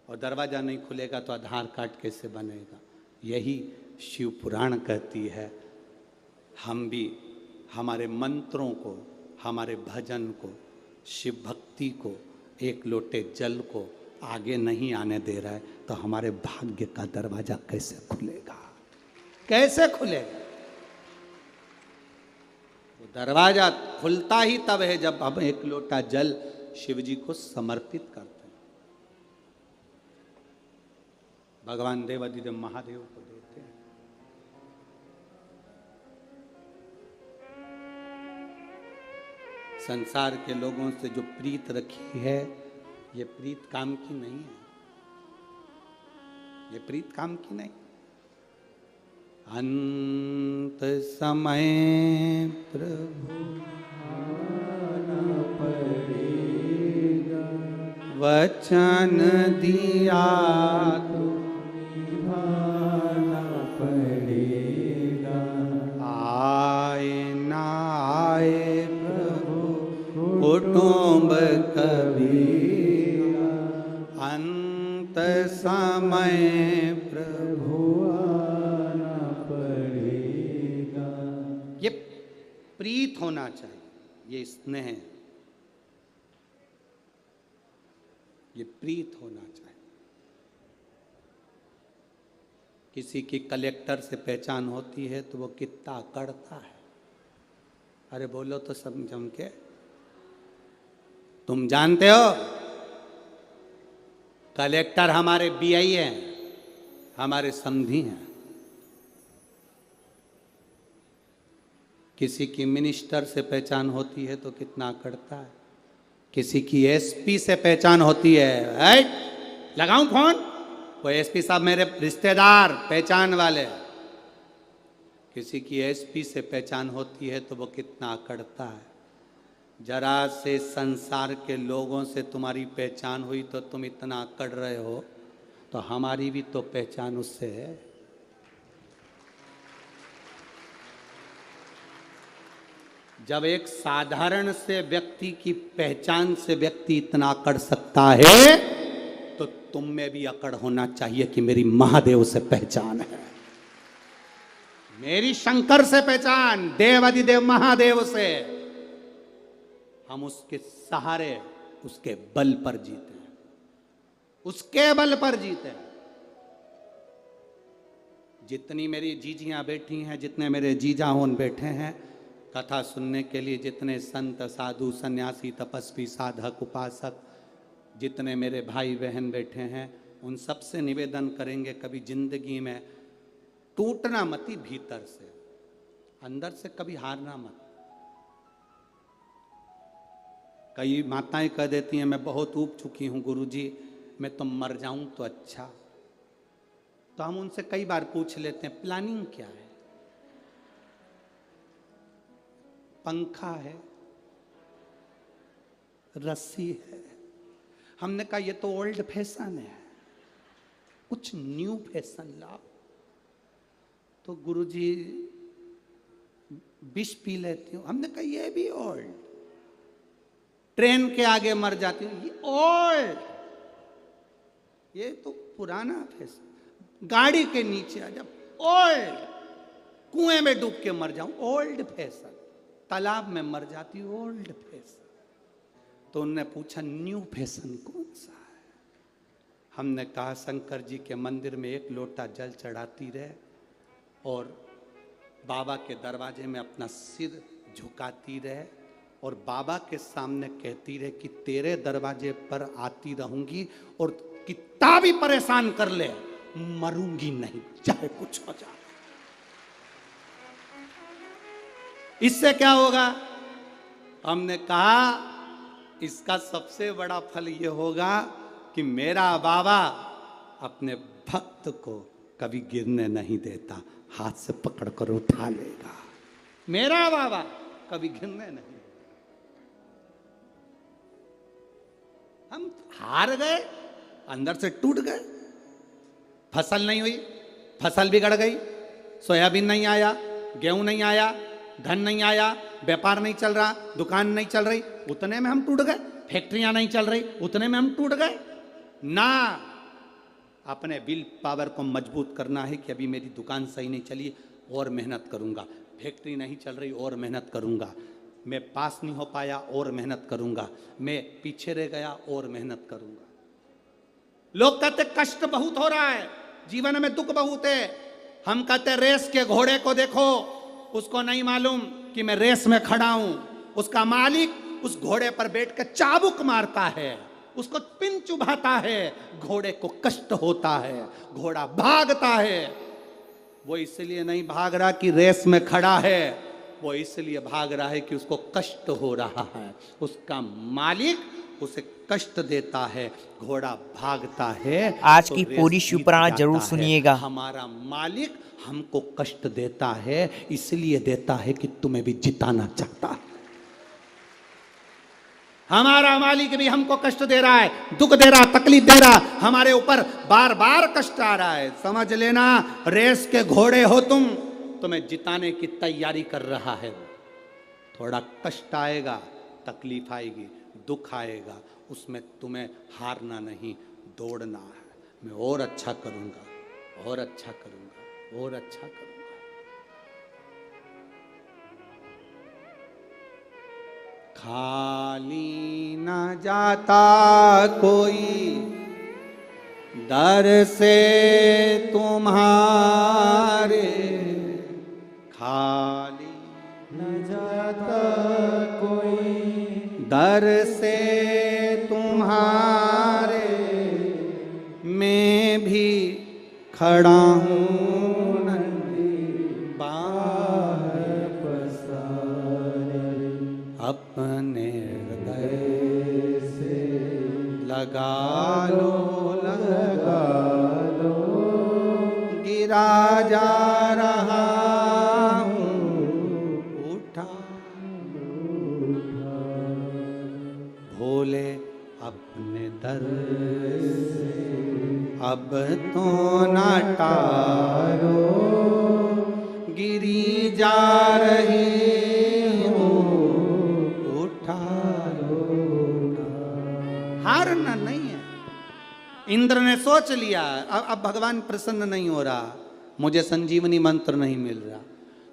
और दरवाजा नहीं खुलेगा तो आधार कार्ड कैसे बनेगा? यही शिव पुराण कहती है। हम भी हमारे मंत्रों को, हमारे भजन को, शिव भक्ति को, एक लोटे जल को आगे नहीं आने दे रहा है, तो हमारे भाग्य का दरवाजा कैसे खुलेगा? कैसे खुलेगा? वो दरवाजा खुलता ही तब है जब हम एक लोटा जल शिव जी को समर्पित करते हैं। भगवान देवाधिदेव महादेव को देते हैं। संसार के लोगों से जो प्रीत रखी है, ये प्रीत काम की नहीं है, ये प्रीत काम की नहीं। अंत समय प्रभु आना पड़ेगा, वचन दिया तो निभाना पड़ेगा। आए ना आए प्रभु कुटुंब कबीरा, अंत समय प्रभु आना पड़ेगा। ये प्रीत होना चाहिए, ये स्नेह, ये प्रीत होना चाहिए। किसी की कलेक्टर से पहचान होती है तो वो कितना अकड़ता है। अरे बोलो तो सब जम के। तुम जानते हो कलेक्टर हमारे बीआई हैं, हमारे समधी हैं। किसी की मिनिस्टर से पहचान होती है तो कितना अकड़ता है। किसी की एसपी से पहचान होती है, लगाऊं फोन, वो एसपी साहब मेरे रिश्तेदार पहचान वाले। किसी की एसपी से पहचान होती है तो वो कितना अकड़ता है। जरा से संसार के लोगों से तुम्हारी पहचान हुई तो तुम इतना अकड़ रहे हो, तो हमारी भी तो पहचान उससे है। जब एक साधारण से व्यक्ति की पहचान से व्यक्ति इतना अकड़ सकता है, तो तुम में भी अकड़ होना चाहिए कि मेरी महादेव से पहचान है, मेरी शंकर से पहचान, देवाधिदेव महादेव से। हम उसके सहारे, उसके बल पर जीते हैं, उसके बल पर जीते हैं। जितनी मेरी जीजियाँ बैठी हैं, जितने मेरे जीजाओन बैठे हैं कथा सुनने के लिए, जितने संत साधु सन्यासी तपस्वी साधक उपासक, जितने मेरे भाई बहन बैठे हैं, उन सब से निवेदन करेंगे कभी जिंदगी में टूटना मती, भीतर से अंदर से कभी हारना मत। कई माताएं कह देती हैं मैं बहुत ऊब चुकी हूं गुरुजी, मैं तो मर जाऊं तो अच्छा। तो हम उनसे कई बार पूछ लेते हैं प्लानिंग क्या है? पंखा है, रस्सी है। हमने कहा ये तो ओल्ड फैशन है, कुछ न्यू फैशन लाओ। तो गुरुजी विष पी लेती हूं। हमने कहा ये भी ओल्ड। ट्रेन के आगे मर जाती हूं, ये ओल्ड, ये तो पुराना फैशन। गाड़ी के नीचे आ जाओ, ओल्ड। कुएं में डूब के मर जाऊं, ओल्ड फैशन। तालाब में मर जाती हूं, ओल्ड फैशन। तो उनने पूछा न्यू फैशन कौन सा है? हमने कहा शंकर जी के मंदिर में एक लोटा जल चढ़ाती रहे और बाबा के दरवाजे में अपना सिर झुकाती रहे और बाबा के सामने कहती रहे कि तेरे दरवाजे पर आती रहूंगी और कितना भी परेशान कर ले मरूंगी नहीं, चाहे कुछ हो जाए। इससे क्या होगा? हमने कहा इसका सबसे बड़ा फल यह होगा कि मेरा बाबा अपने भक्त को कभी गिरने नहीं देता, हाथ से पकड़ कर उठा लेगा। मेरा बाबा कभी गिरने नहीं। हम हार गए, अंदर से टूट गए। फसल नहीं हुई, फसल बिगड़ गई, सोयाबीन नहीं आया, गेहूं नहीं आया, धन नहीं आया, व्यापार नहीं चल रहा, दुकान नहीं चल रही, उतने में हम टूट गए। फैक्ट्रियां नहीं चल रही, उतने में हम टूट गए ना। अपने विल पावर को मजबूत करना है कि अभी मेरी दुकान सही नहीं चली, और मेहनत करूंगा। फैक्ट्री नहीं चल रही, और मेहनत करूंगा। मैं पास नहीं हो पाया, और मेहनत करूंगा। मैं पीछे रह गया, और मेहनत करूंगा। लोग कहते कष्ट बहुत हो रहा है, जीवन में दुख बहुत है। हम कहते रेस के घोड़े को देखो, उसको नहीं मालूम कि मैं रेस में खड़ा हूं। उसका मालिक उस घोड़े पर बैठकर चाबुक मारता है, उसको पिन चुभाता है, घोड़े को कष्ट होता है, घोड़ा भागता है। वो इसलिए नहीं भाग रहा कि रेस में खड़ा है, वो इसलिए भाग रहा है कि उसको कष्ट हो रहा है। उसका मालिक उसे कष्ट देता है, घोड़ा भागता है। आज तो की रेस पूरी जीत शिवपुराण जाता जरूर है। सुनिएगा। हमारा मालिक हमको कष्ट देता है, इसलिए देता है कि तुम्हें भी जिताना चाहता है। हमारा मालिक भी हमको कष्ट दे रहा है, दुख दे रहा, तकलीफ दे रहा, हमारे ऊपर बार बार कष्ट आ रहा है। समझ लेना रेस के घोड़े हो तुम, तुम्हें जिताने की तैयारी कर रहा है। थोड़ा कष्ट आएगा, तकलीफ आएगी, दुख आएगा, उसमें तुम्हें हारना नहीं, दौड़ना है। मैं और अच्छा करूंगा, और अच्छा करूंगा, और अच्छा करूंगा। खाली न जाता कोई दर से तुम्हारे, खाली न जाता कोई दर से तुम्हारे, मैं भी खड़ा हूँ अपने हृदय से लगा लो, लगा लो, गिरा जा रहा हूँ, उठा उठा। भोले अपने दर से अब तो न टारो, गिरी जा रही हारना नहीं है। इंद्र ने सोच लिया अब भगवान प्रसन्न नहीं हो रहा, मुझे संजीवनी मंत्र नहीं मिल रहा,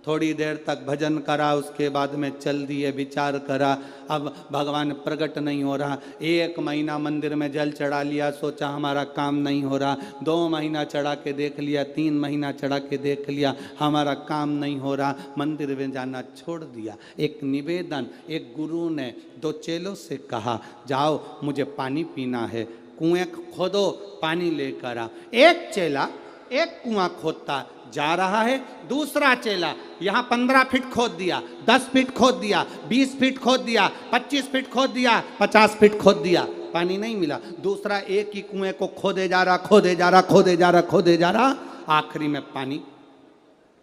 थोड़ी देर तक भजन करा, उसके बाद में चल दिए, विचार करा, अब भगवान प्रकट नहीं हो रहा। 1 महीना मंदिर में जल चढ़ा लिया, सोचा हमारा काम नहीं हो रहा। 2 महीना चढ़ा के देख लिया, 3 महीना चढ़ा के देख लिया, हमारा काम नहीं हो रहा, मंदिर में जाना छोड़ दिया। एक निवेदन, एक गुरु ने 2 चेलों से कहा, जाओ मुझे पानी पीना है, कुएं खोदो, पानी लेकर आ। एक चेला एक कुआं खोदता जा रहा है, दूसरा चेला यहाँ 15 फीट खोद दिया, 10 फीट खोद दिया, 20 फीट खोद दिया, 25 फीट खोद दिया, 50 फीट खोद दिया, पानी नहीं मिला। दूसरा एक ही कुएं को खोदे जा रहा, खोदे जा रहा, खोदे जा रहा, खोदे जा रहा, आखिरी में पानी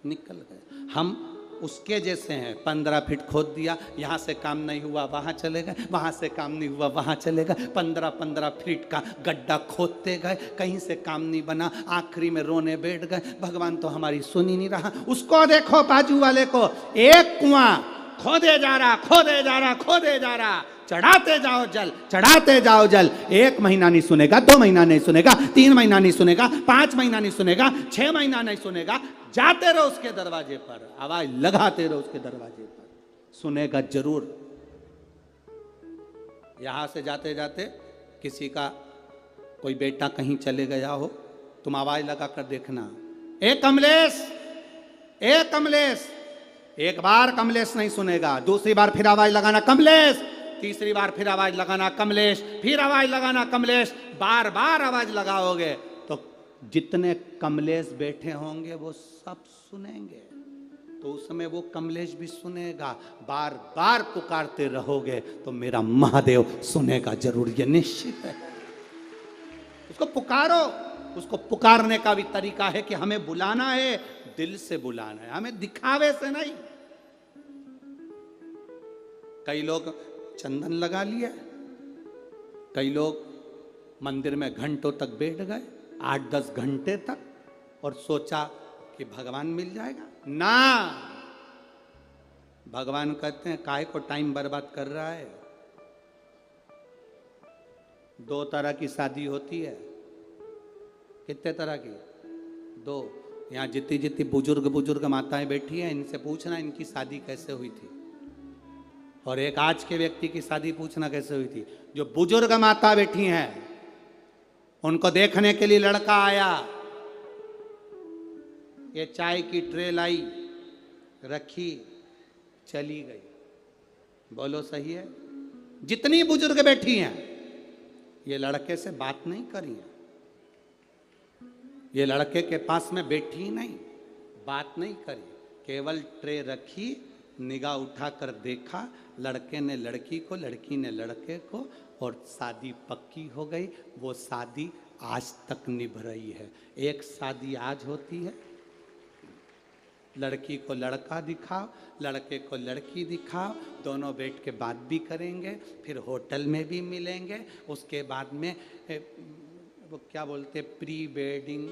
निकल गया। हम उसके जैसे हैं, 15 फीट खोद दिया, यहाँ से काम नहीं हुआ वहाँ चले गए, वहाँ से काम नहीं हुआ वहाँ चले गए, 15-15 फीट का गड्ढा खोदते गए, कहीं से काम नहीं बना, आखिरी में रोने बैठ गए, भगवान तो हमारी सुन ही नहीं रहा। उसको देखो बाजू वाले को, एक कुआं खोदे जा रहा, खोदे जा रहा, खोदे जा रहा, चढ़ाते जाओ जल, चढ़ाते जाओ जल। 1 महीना नहीं सुनेगा, 2 महीना नहीं सुनेगा, 3 महीना नहीं सुनेगा, 5 महीना नहीं सुनेगा, 6 महीना नहीं सुनेगा, जाते रहो उसके दरवाजे पर, आवाज लगाते रहो उसके दरवाजे पर, सुनेगा जरूर। यहां से जाते जाते किसी का कोई बेटा कहीं चले गया हो, तुम आवाज लगा कर देखना, ए कमलेश, ए कमलेश। एक बार कमलेश नहीं सुनेगा, दूसरी बार फिर आवाज लगाना कमलेश, तीसरी बार फिर आवाज लगाना कमलेश, फिर आवाज लगाना कमलेश। बार बार आवाज लगाओगे तो जितने कमलेश बैठे होंगे वो सब सुनेंगे, तो उस समय वो कमलेश भी सुनेगा। बार बार पुकारते रहोगे तो मेरा महादेव सुनेगा जरूर, ये निश्चित है। उसको पुकारो। उसको पुकारने का भी तरीका है कि हमें बुलाना है, दिल से बुलाना है, हमें दिखावे से नहीं। कई लोग चंदन लगा लिया, कई लोग मंदिर में घंटों तक बैठ गए, 8-10 घंटे तक, और सोचा कि भगवान मिल जाएगा ना। भगवान कहते हैं काहे को टाइम बर्बाद कर रहा है। 2 तरह की शादी होती है। कितने तरह की? 2। यहाँ जितनी जितनी बुजुर्ग माताएं बैठी हैं, इनसे पूछना इनकी शादी कैसे हुई थी, और एक आज के व्यक्ति की शादी पूछना कैसे हुई थी। जो बुजुर्ग माता बैठी हैं, उनको देखने के लिए लड़का आया, ये चाय की ट्रे लाई, रखी, चली गई। बोलो सही है? जितनी बुजुर्ग बैठी हैं, ये लड़के से बात नहीं करी है, ये लड़के के पास में बैठी नहीं, बात नहीं करी, केवल ट्रे रखी, निगाह उठाकर देखा, लड़के ने लड़की को, लड़की ने लड़के को, और शादी पक्की हो गई। वो शादी आज तक निभ रही है। एक शादी आज होती है, लड़की को लड़का दिखाओ, लड़के को लड़की दिखाओ, दोनों बैठ के बात भी करेंगे, फिर होटल में भी मिलेंगे, उसके बाद में वो क्या बोलते, प्री वेडिंग,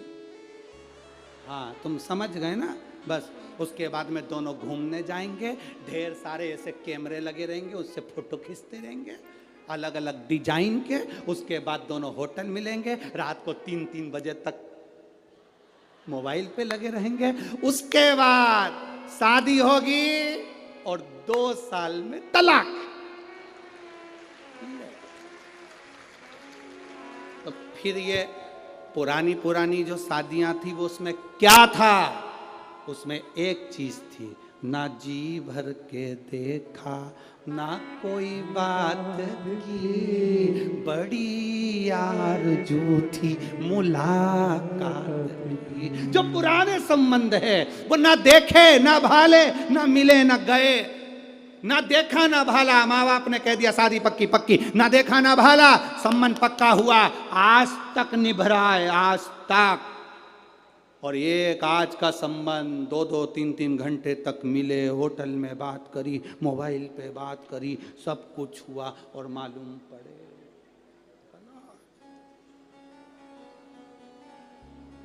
हाँ तुम समझ गए ना। बस उसके बाद में दोनों घूमने जाएंगे, ढेर सारे ऐसे कैमरे लगे रहेंगे, उससे फोटो खींचते रहेंगे अलग अलग डिजाइन के। उसके बाद दोनों होटल मिलेंगे, रात को 3-3 बजे तक मोबाइल पे लगे रहेंगे। उसके बाद शादी होगी और 2 साल में तलाक। तो फिर ये पुरानी जो शादियां थी, वो उसमें क्या था? उसमें एक चीज थी, ना जी भर के देखा, ना कोई बात की, बड़ी आरज़ू थी मुलाकात की। जो पुराने संबंध है वो ना देखे ना भाले, ना मिले ना गए, ना देखा ना भाला। माँ बाप ने कह दिया शादी पक्की पक्की, ना देखा ना भाला, संबंध पक्का हुआ, आज तक निभ रहा है, आज तक। और एक आज का संबंध 2-2, 3-3 घंटे तक मिले, होटल में बात करी, मोबाइल पे बात करी, सब कुछ हुआ, और मालूम पड़े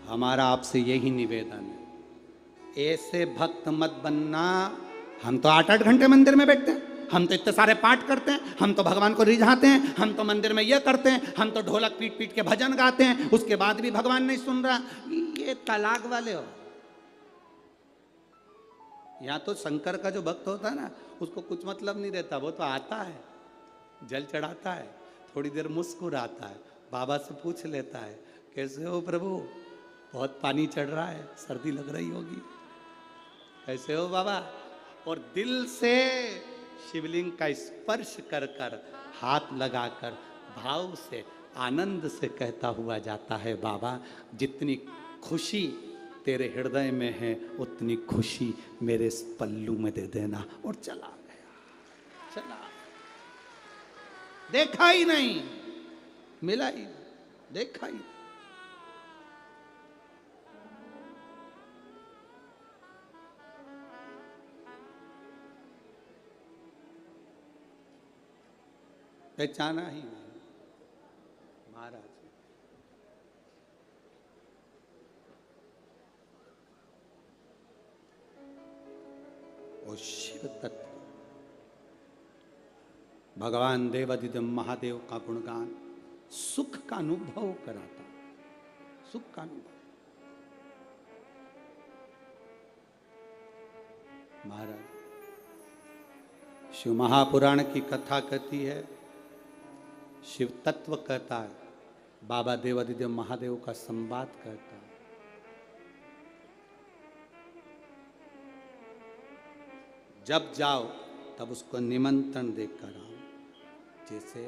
हमारा आपसे यही निवेदन है, ऐसे भक्त मत बनना। हम तो 8-8 घंटे मंदिर में बैठते हैं, हम तो इतने सारे पाठ करते हैं, हम तो भगवान को रिझाते हैं, हम तो मंदिर में ये करते हैं, हम तो ढोलक पीट पीट के भजन गाते हैं, उसके बाद भी भगवान नहीं सुन रहा। ये तलाक वाले हो, यहाँ तो शंकर का जो भक्त होता है ना, उसको कुछ मतलब नहीं रहता, वो तो आता है, जल चढ़ाता है, थोड़ी देर मुस्कुराता है, बाबा से पूछ लेता है कैसे हो प्रभु, बहुत पानी चढ़ रहा है, सर्दी लग रही होगी, कैसे हो बाबा, और दिल से शिवलिंग का स्पर्श कर कर, हाथ लगाकर, भाव से, आनंद से कहता हुआ जाता है, बाबा जितनी खुशी तेरे हृदय में है उतनी खुशी मेरे इस पल्लू में दे देना। और चला गया, चला, देखा ही नहीं, मिला ही, देखा ही। पहचाना ही नहीं महाराज। और शिव तत्व, भगवान देवाधिदेव महादेव का गुणगान सुख का अनुभव कराता, सुख का अनुभव। महाराज शिव महापुराण की कथा कहती है, शिव तत्व कहता है, बाबा देवाधिदेव महादेव का संवाद कहता है। जब जाओ तब उसको निमंत्रण देकर आओ, जैसे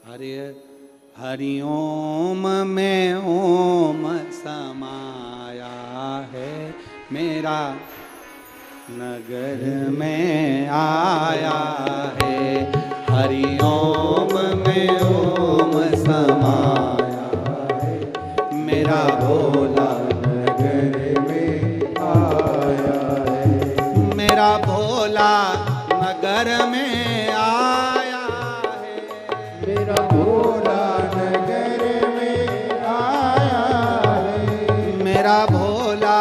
हरि हरि ओम में ओम समाया है, मेरा नगर में आया है, हरि ओम में ओम समाया है, मेरा भोला मेरा भोला नगर में आया है, मेरा भोला नगर में आया है, मेरा भोला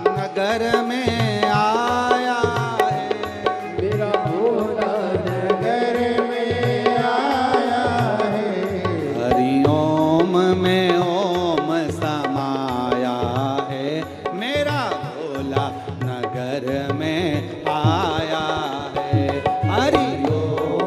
नगर में आया है, मेरा भोला नगर में आया है, हरि ओम में ओम समाया है, मेरा भोला नगर में आया है, हरि ओम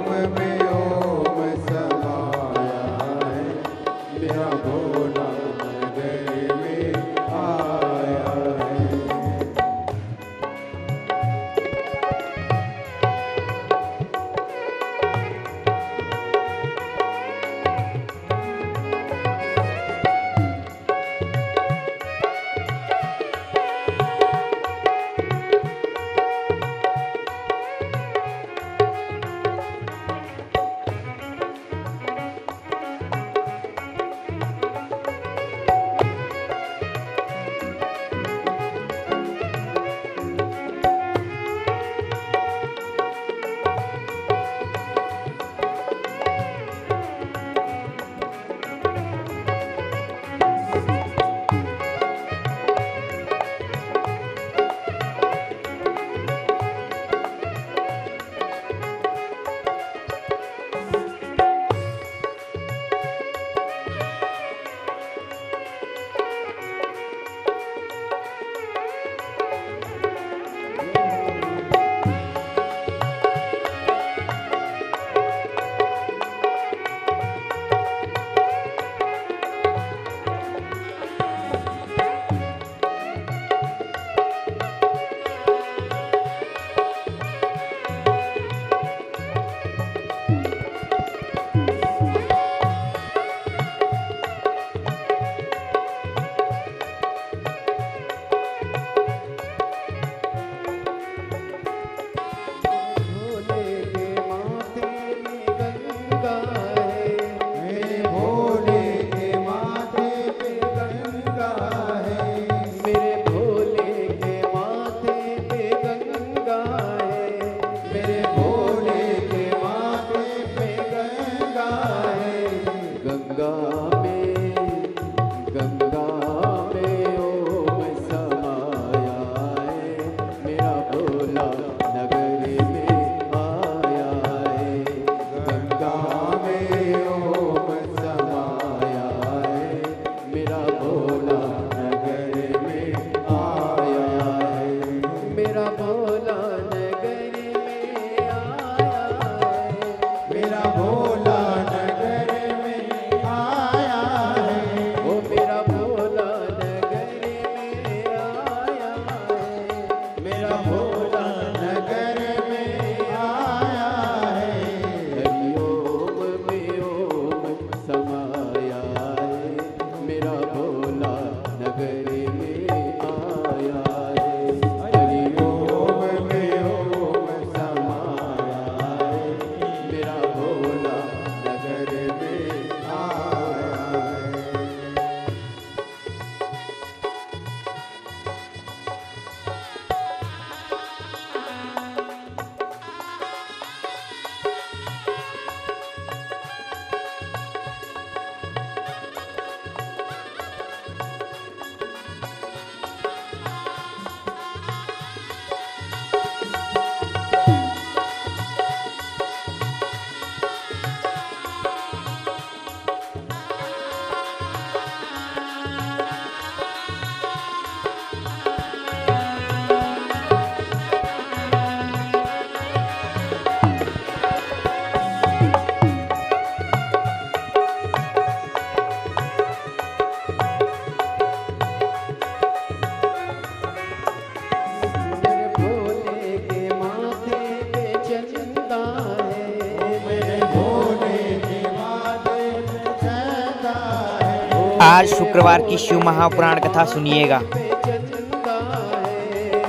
आज शुक्रवार की शिव महापुराण कथा सुनिएगा।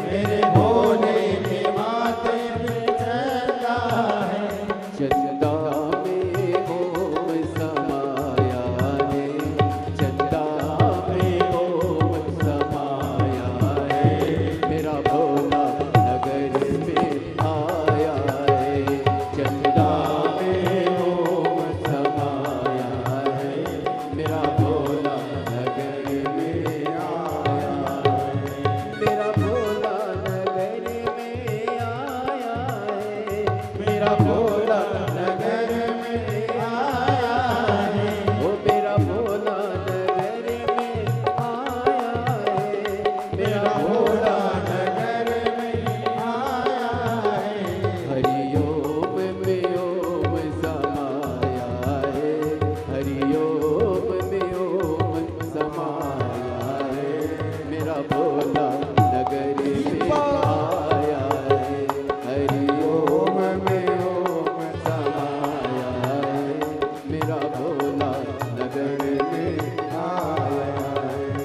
मेरे भोले के माथे पे चंदा है, चंदा में ओम समाया है, चंदा में ओम समाया है, मेरा भोला नगर में आया है, चंदा में ओम समाया है, मेरा भोला नगर में आया है, मेरा भोला नगर में आया है, मेरा भोला नगर में आया है, ओ मेरा भोला नगर में आया है, मेरा भोला नगर में आया है, हरि ओम में ओम समाया है, हरि ओम में ओम समाया है, मेरा भोला नगर में आया है, हरि ओम में ओम समाया है, मेरा भोला नगर में आया है।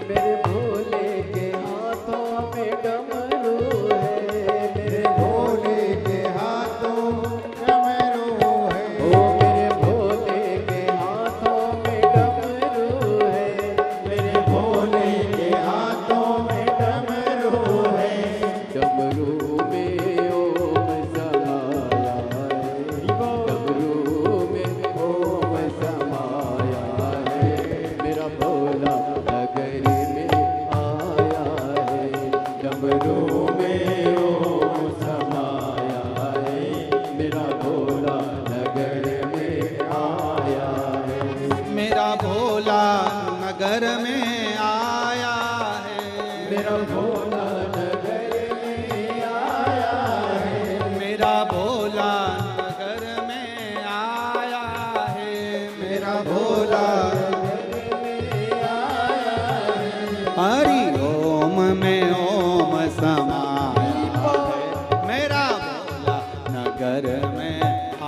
मेरे भोले के हाथों में डमरू है, मेरे भोले के हाथों डमरू है, ओ मेरे भोले के हाथों में डमरू है, मेरे भोले के हाथों में डमरू है, डमरू में ओम समाया है, डमरू में ओम समाया है, मेरा भोला नगर में आया है, डमरू में ओम समाया है, मेरा भोला नगर में आया है, मेरा भोला नगर में आया है, मेरा भोला नगर में आया है, मेरा भोला नगर में आया है, मेरा भोला हरि ओम में ओम समाया है, मेरा भोला नगर में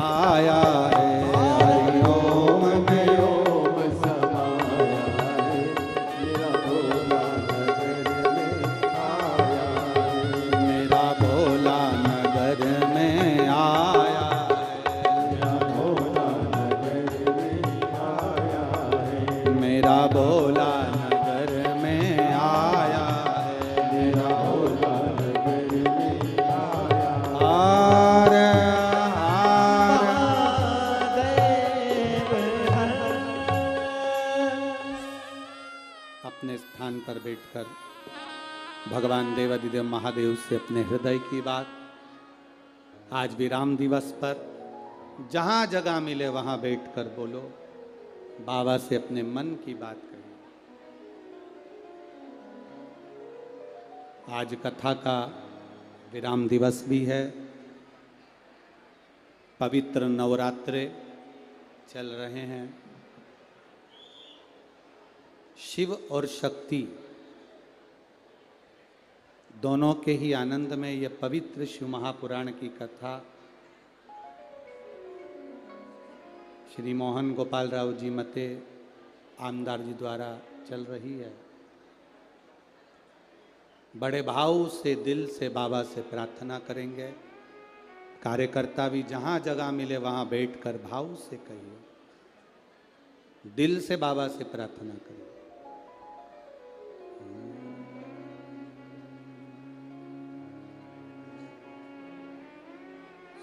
आया है, हरि ओम में ओम समाया है, मेरा भोला नगर में आया है, मेरा भोला नगर में आया है, मेरा भोला नगर में आया है, मेरा भोला नगर में आया है, मेरा भोला नगर पर बैठकर भगवान देवाधिदेव महादेव से अपने हृदय की बात, आज विराम दिवस पर जहां जगह मिले वहां बैठकर बोलो, बाबा से अपने मन की बात करो। आज कथा का विराम दिवस भी है, पवित्र नवरात्रे चल रहे हैं। शिव और शक्ति दोनों के ही आनंद में यह पवित्र शिव महापुराण की कथा श्री मोहन गोपाल राव जी मते आमदार जी द्वारा चल रही है। बड़े भाव से दिल से बाबा से प्रार्थना करेंगे। कार्यकर्ता भी जहां जगह मिले वहां बैठकर भाव से कहिए, दिल से बाबा से प्रार्थना करिए।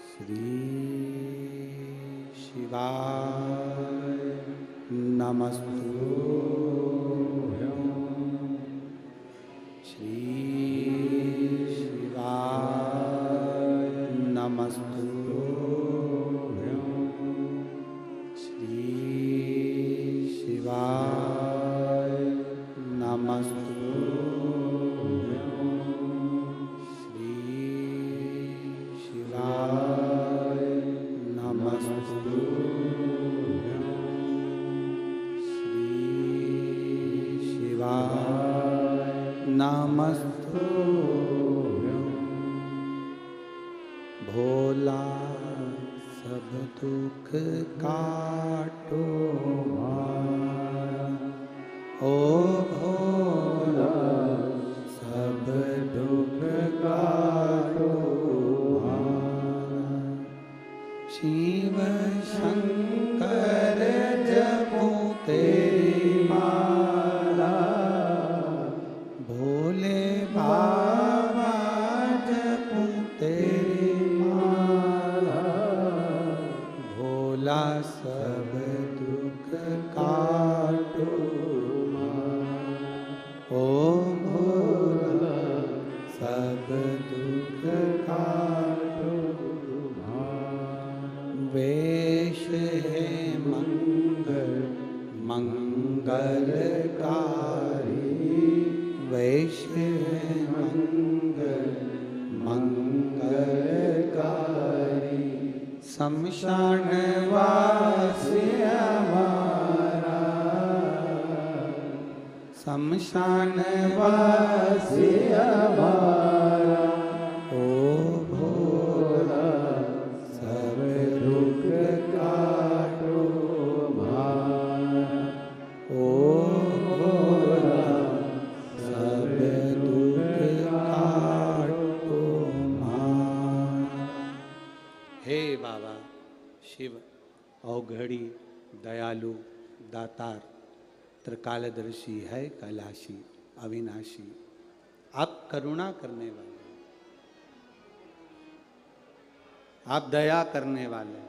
श्री शिवाय नमस्तुभ्यं। श्री शिवाय नमस्तुभ्यं। श्री शिवाय नमस्तुभ्यं। श्री शिवाय नमस्तुभ्यं। श्री शिवाय नमस्तुभ्यं। भोला सब दुख काटो मारा, ओ भोला सब दुख काटो मारा। शिव शंकर जपो तेरी माला, भोले बाबा जपो तेरी माला। भोला सब दुख काटो मारा, ओ भोला सब दुख काटो मारा। वेश है मंगल मंगलकारी, वेश है मंगल मंगलकारी। शमशान वासी हमारा, शमशान वासी हमारा। ओ भोला सब दुख काटो मारा, ओ भोला सब दुख काटो मारा। हे बाबा शिव अवघड़ी दयालु दातार त्रिकालदर्शी है कैलाशी अविनाशी, आप करुणा करने वाले, आप दया करने वाले।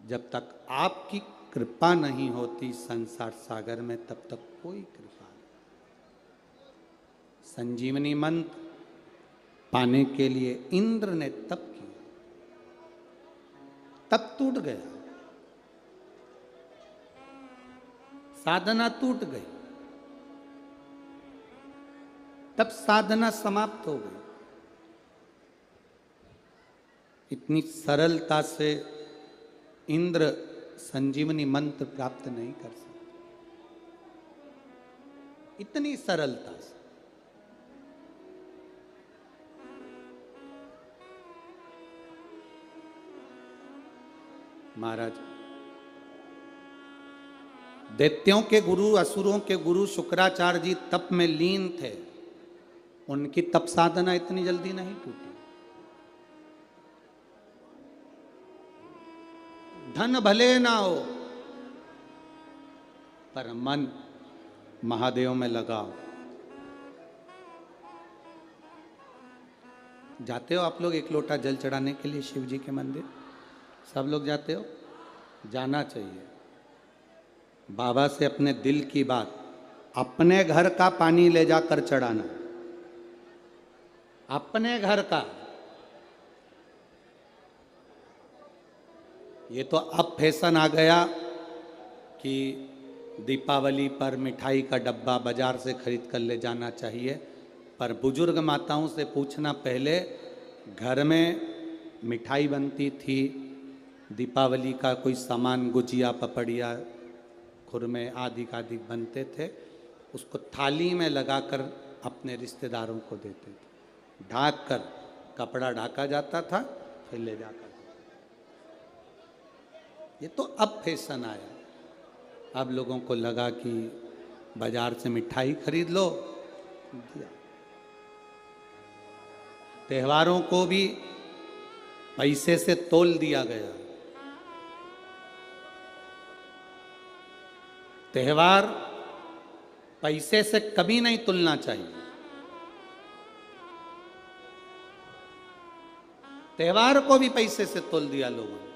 जब तक आपकी कृपा नहीं होती संसार सागर में, तब तक कोई कृपा नहीं। संजीवनी मंत्र पाने के लिए इंद्र ने तप किया, तप टूट गया, साधना टूट गई, तब साधना समाप्त हो गई। इतनी सरलता से इंद्र संजीवनी मंत्र प्राप्त नहीं कर सकते, इतनी सरलता से। महाराज दैत्यों के गुरु असुरों के गुरु शुक्राचार्य जी तप में लीन थे, उनकी तप साधना इतनी जल्दी नहीं टूटी। धन भले ना हो पर मन महादेव में लगाओ। जाते हो आप लोग एक लोटा जल चढ़ाने के लिए शिव जी के मंदिर? सब लोग जाते हो? जाना चाहिए। बाबा से अपने दिल की बात, अपने घर का पानी ले जाकर चढ़ाना, अपने घर का। ये तो अब फैशन आ गया कि दीपावली पर मिठाई का डब्बा बाजार से खरीद कर ले जाना चाहिए, पर बुजुर्ग माताओं से पूछना, पहले घर में मिठाई बनती थी, दीपावली का कोई सामान, गुजिया, पपड़िया, खुरमे आदि आदि बनते थे, उसको थाली में लगाकर अपने रिश्तेदारों को देते थे, ढाक कर, कपड़ा ढाका जाता था, फिर ले जाकर। ये तो अब फैशन आया। अब लोगों को लगा कि बाजार से मिठाई खरीद लो, दिया। त्योहारों को भी पैसे से तोल दिया गया। त्योहार पैसे से कभी नहीं तुलना चाहिए। त्योहार को भी पैसे से तोल दिया लोगों ने।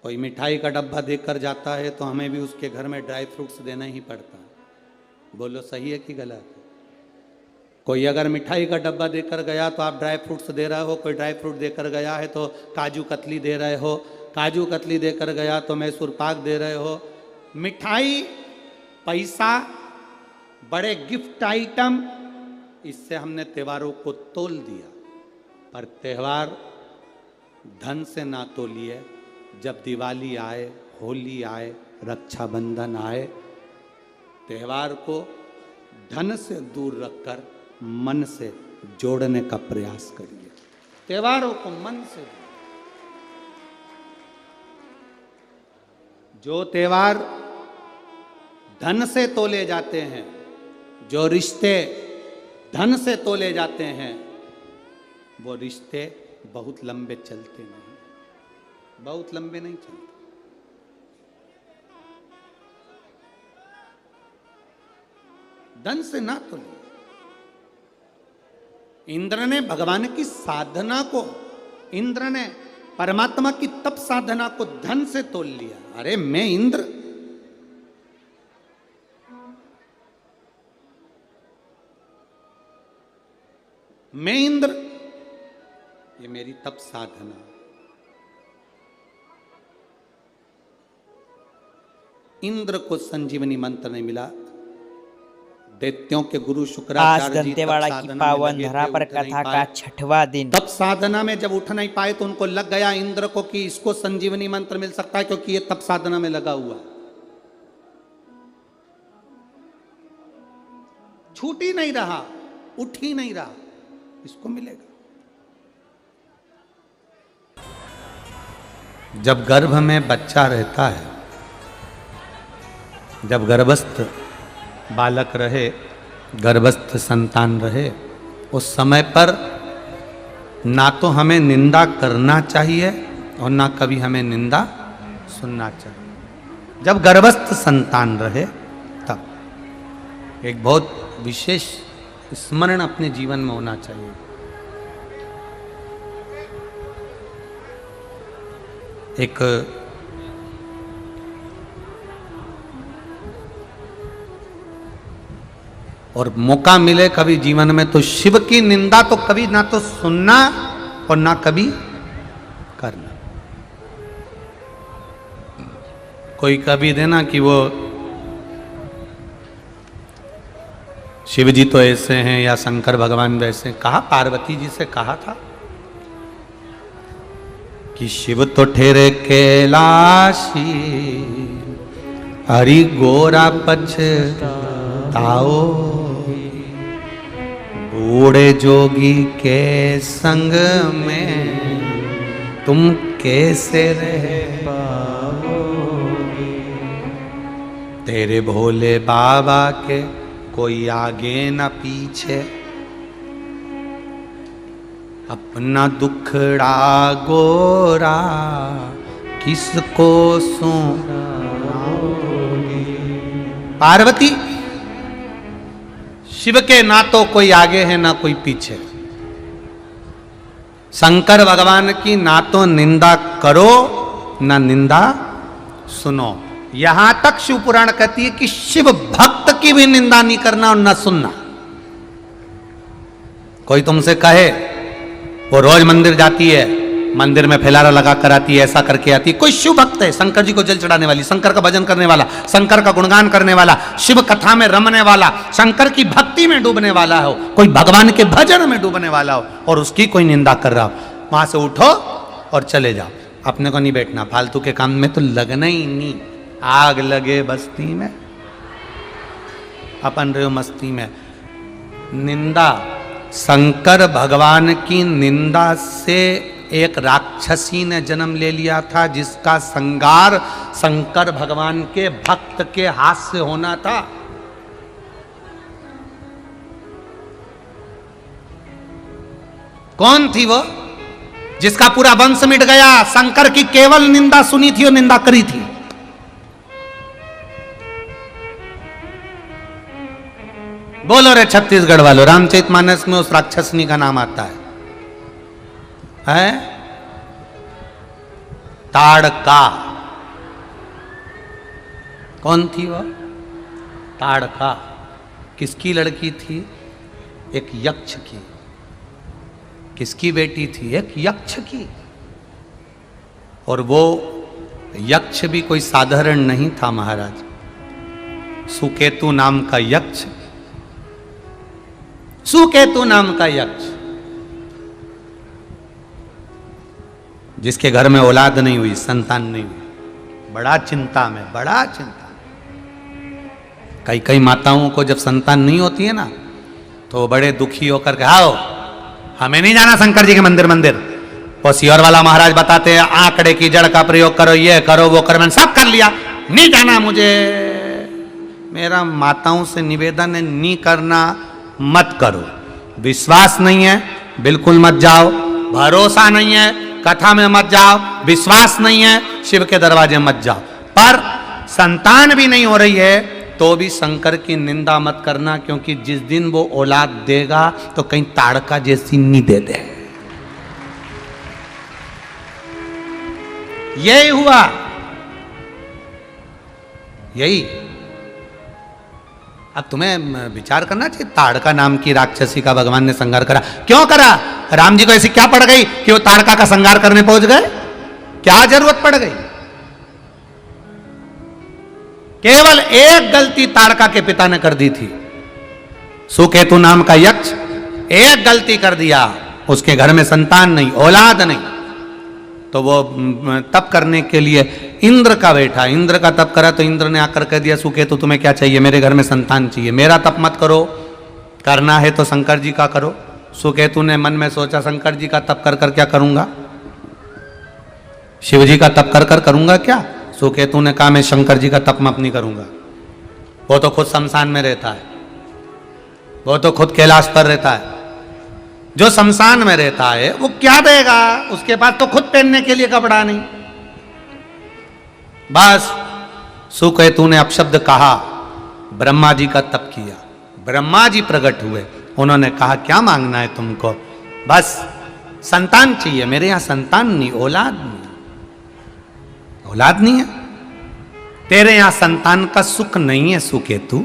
कोई मिठाई का डब्बा देकर जाता है तो हमें भी उसके घर में ड्राई फ्रूट्स देना ही पड़ता है। बोलो सही है कि गलत है? कोई अगर मिठाई का डब्बा देकर गया तो आप ड्राई फ्रूट्स दे रहे हो, कोई ड्राई फ्रूट देकर गया है तो काजू कतली दे रहे हो, काजू कतली देकर गया तो मैसूर पाक दे रहे हो। मिठाई, पैसा, बड़े गिफ्ट आइटम, इससे हमने त्योहारों को तोल दिया। पर त्योहार धन से ना तोलिए। जब दिवाली आए, होली आए, रक्षाबंधन आए, त्योहार को धन से दूर रखकर मन से जोड़ने का प्रयास करिए। त्योहारों को मन से, जो त्योहार धन से तोले जाते हैं, जो रिश्ते धन से तोले जाते हैं, वो रिश्ते बहुत लंबे चलते नहीं, बहुत लंबे नहीं चलते। धन से ना तोले। इंद्र ने भगवान की साधना को, इंद्र ने परमात्मा की तप साधना को धन से तोल लिया। अरे मैं इंद्र, मैं इंद्र, ये मेरी तप साधना। इंद्र को संजीवनी मंत्र नहीं मिला। दैत्यों के गुरु आज शुक्राचार्य जी दंतेवाड़ा की पावन धरा पर कथा का 6वां दिन। तब साधना में जब उठ नहीं पाए तो उनको लग गया इंद्र को कि इसको संजीवनी मंत्र मिल सकता है, क्योंकि ये तप साधना में लगा हुआ, छूट ही नहीं रहा, उठ ही नहीं रहा, इसको मिलेगा। जब गर्भ में बच्चा रहता है, जब गर्भस्थ बालक रहे, गर्भस्थ संतान रहे, उस समय पर ना तो हमें निंदा करना चाहिए और ना कभी हमें निंदा सुनना चाहिए। जब गर्भस्थ संतान रहे तब एक बहुत विशेष स्मरण अपने जीवन में होना चाहिए। एक और मौका मिले कभी जीवन में तो शिव की निंदा तो कभी ना तो सुनना और ना कभी करना। कोई कभी देना कि वो शिव जी तो ऐसे हैं या शंकर भगवान वैसे। कहा, पार्वती जी से कहा था कि शिव तो ठेरे कैलाशी, हरि गोरा पछताओ, बूढ़े जोगी के संग में तुम कैसे रह पाओगे। तेरे भोले बाबा के कोई आगे न पीछे, अपना दुखड़ा गोरा किसको सुनाओगे। पार्वती, शिव के ना तो कोई आगे है ना कोई पीछे। शंकर भगवान की ना तो निंदा करो ना निंदा सुनो। यहां तक शिव पुराण कहती है कि शिव भक्त की भी निंदा नहीं करना और न सुनना। कोई तुमसे कहे वो रोज मंदिर जाती है, मंदिर में फैलारा लगा कर आती है, ऐसा करके आती है, कोई शिव भक्त है, शंकर जी को जल चढ़ाने वाली, शंकर का भजन करने वाला, शंकर का गुणगान करने वाला, शिव कथा में रमने वाला, शंकर की भक्ति में डूबने वाला हो, कोई भगवान के भजन में डूबने वाला हो और उसकी कोई निंदा कर रहा हो, वहां से उठो और चले जाओ। अपने को नहीं बैठना, फालतू के काम में तो लगना ही नहीं। आग लगे बस्ती में, अपन रहे मस्ती में। निंदा, शंकर भगवान की निंदा से एक राक्षसी ने जन्म ले लिया था, जिसका संगार शंकर भगवान के भक्त के हाथ से होना था। कौन थी वो, जिसका पूरा वंश मिट गया? शंकर की केवल निंदा सुनी थी और निंदा करी थी। बोलो रे छत्तीसगढ़ वालों, रामचरितमानस में उस राक्षसनी का नाम आता है ताड़का। कौन थी वो? ताड़का। किसकी लड़की थी? एक यक्ष की। किसकी बेटी थी? एक यक्ष की। और वो यक्ष भी कोई साधारण नहीं था महाराज। सुकेतु नाम का यक्ष, सुकेतु नाम का यक्ष, जिसके घर में औलाद नहीं हुई, संतान नहीं हुई, बड़ा चिंता में, बड़ा चिंता। कई माताओं को जब संतान नहीं होती है ना, तो बड़े दुखी होकर के, आओ हमें नहीं जाना शंकर जी के मंदिर। वो सियोर वाला महाराज बताते हैं, आंकड़े की जड़ का प्रयोग करो, ये करो, वो करो, मैंने सब कर लिया, नहीं जाना मुझे। मेरा माताओं से निवेदन है, नहीं करना मत करो। विश्वास नहीं है, बिल्कुल मत जाओ। भरोसा नहीं है, कथा में मत जाओ। विश्वास नहीं है, शिव के दरवाजे मत जाओ। पर संतान भी नहीं हो रही है तो भी शंकर की निंदा मत करना, क्योंकि जिस दिन वो औलाद देगा तो कहीं ताड़का जैसी नहीं दे दे। यही हुआ, यही। अब तुम्हें विचार करना चाहिए, ताड़का नाम की राक्षसी का भगवान ने संहार करा। क्यों करा? राम जी को ऐसी क्या पड़ गई कि वो ताड़का का संहार करने पहुंच गए? क्या जरूरत पड़ गई? केवल एक गलती ताड़का के पिता ने कर दी थी। सुकेतु नाम का यक्ष एक गलती कर दिया, उसके घर में संतान नहीं, औलाद नहीं, तो वो तप करने के लिए इंद्र का बैठा। इंद्र का तप करा तो इंद्र ने आकर कह दिया, सुकेतु तुम्हें क्या चाहिए? मेरे घर में संतान चाहिए, मेरा तप मत करो, करना है तो शंकर जी का करो। सुकेतु ने मन में सोचा, शंकर जी का तप कर कर क्या करूंगा? शिव जी का तप कर कर करूंगा क्या? सुकेतु ने कहा, मैं शंकर जी का तप मत नहीं करूंगा। वो तो खुद शमशान में रहता है, वो तो खुद कैलाश पर रहता है। जो शमशान में रहता है वो क्या देगा? उसके पास तो खुद पहनने के लिए कपड़ा नहीं। बस सुकेतु ने अपशब्द कहा, ब्रह्मा जी का तप किया, ब्रह्मा जी प्रकट हुए। उन्होंने कहा, क्या मांगना है तुमको? बस संतान चाहिए। मेरे यहां संतान नहीं, औलाद नहीं, औलाद नहीं है। तेरे यहां संतान का सुख नहीं है सुकेतु,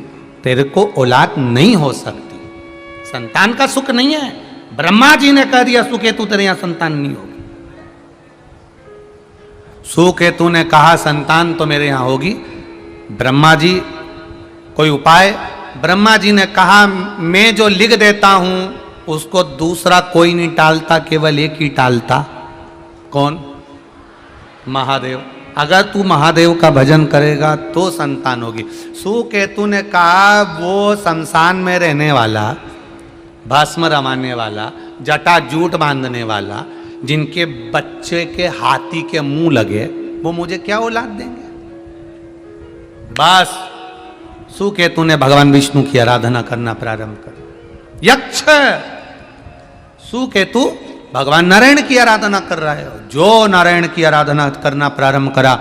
तेरे को औलाद नहीं हो सकती, संतान का सुख नहीं है। ब्रह्मा जी ने कह दिया, सुकेतु तेरे यहां संतान नहीं होगी। सुकेतु ने कहा, संतान तो मेरे यहां होगी। ब्रह्मा जी कोई उपाय? ब्रह्मा जी ने कहा, मैं जो लिख देता हूं उसको दूसरा कोई नहीं टालता, केवल एक ही टालता। कौन? महादेव। अगर तू महादेव का भजन करेगा तो संतान होगी। सुकेतु ने कहा, वो शमशान में रहने वाला, भस्म रमाने वाला, जटा जूट बांधने वाला, जिनके बच्चे के हाथी के मुंह लगे, वो मुझे क्या औलाद देंगे? बस सुकेतु ने भगवान विष्णु की आराधना करना प्रारंभ कर। यक्ष सुकेतु भगवान नारायण की आराधना कर रहा है। जो नारायण की आराधना करना प्रारंभ करा,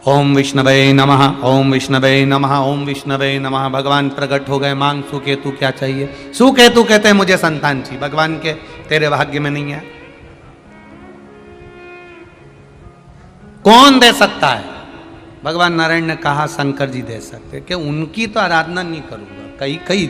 ओम विष्णवे नमः, ओम विष्णवे नमः, ओम विष्णवे नमः, भगवान प्रकट हो गए। मांग सुकेतु क्या चाहिए? सुकेतु कहते हैं, मुझे संतान चाहिए। भगवान के तेरे भाग्य में नहीं है। कौन दे सकता है? भगवान नारायण ने कहा शंकर जी दे सकते कि उनकी तो आराधना नहीं करूंगा। कई कई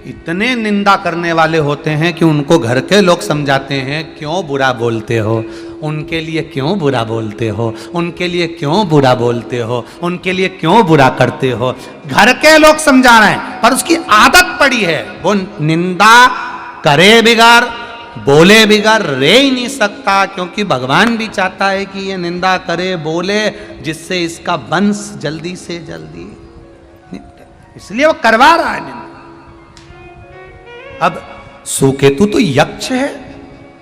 इतने निंदा करने वाले होते हैं कि उनको घर के लोग समझाते हैं क्यों बुरा बोलते हो, उनके लिए क्यों बुरा बोलते हो, उनके लिए क्यों बुरा बोलते हो, उनके लिए क्यों बुरा करते हो। घर के लोग समझा रहे हैं पर उसकी आदत पड़ी है, वो निंदा करे बिगाड़ बोले बिगाड़ रह ही नहीं सकता, क्योंकि भगवान भी चाहता है कि ये निंदा करे बोले जिससे इसका वंश जल्दी से जल्दी निपटे, इसलिए वो करवा रहा है निंदा। अब सुकेतु तो यक्ष है,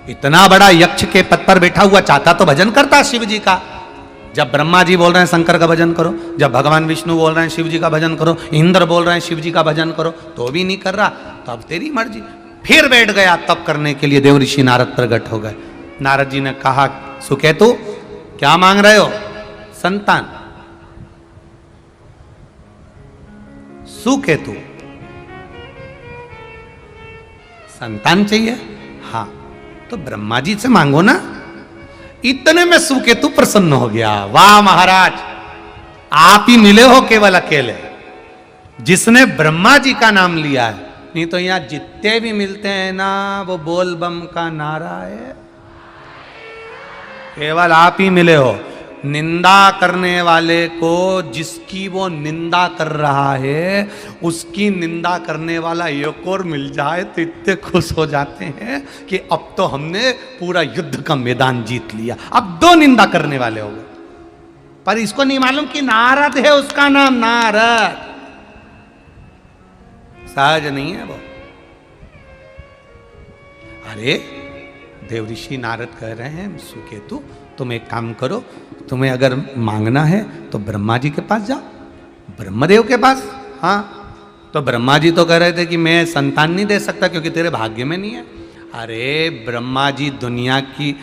इतना बड़ा यक्ष के पद पर बैठा हुआ, चाहता तो भजन करता शिव जी का। जब ब्रह्मा जी बोल रहे हैं शंकर का भजन करो, जब भगवान विष्णु बोल रहे हैं शिव जी का भजन करो, इंद्र बोल रहे हैं शिव जी का भजन करो, तो भी नहीं कर रहा। तो अब तेरी मर्जी। फिर बैठ गया तप करने के लिए, देव ऋषि नारद प्रकट हो गए। नारद जी ने कहा सुकेतु क्या मांग रहे हो? संतान। सुकेतु संतान चाहिए? हाँ, तो ब्रह्मा जी से मांगो ना। इतने में सुकेतु प्रसन्न हो गया। वाह महाराज, आप ही मिले हो केवल अकेले जिसने ब्रह्मा जी का नाम लिया है, नहीं तो यहां जितने भी मिलते हैं ना वो बोल बम का नारा है। केवल आप ही मिले हो। निंदा करने वाले को, जिसकी वो निंदा कर रहा है उसकी निंदा करने वाला एक और मिल जाए तो इतने खुश हो जाते हैं कि अब तो हमने पूरा युद्ध का मैदान जीत लिया, अब दो निंदा करने वाले हो गए। पर इसको नहीं मालूम कि नारद है उसका नाम, नारद सहज नहीं है वो। अरे देव ऋषि नारद कह रहे हैं सुकेतु तुम एक काम करो, तुम्हें अगर मांगना है तो ब्रह्मा जी के पास जाओ, ब्रह्मदेव के पास। हाँ, तो ब्रह्मा जी तो कह रहे थे कि मैं संतान नहीं दे सकता क्योंकि तेरे भाग्य में नहीं है। अरे ब्रह्मा जी दुनिया की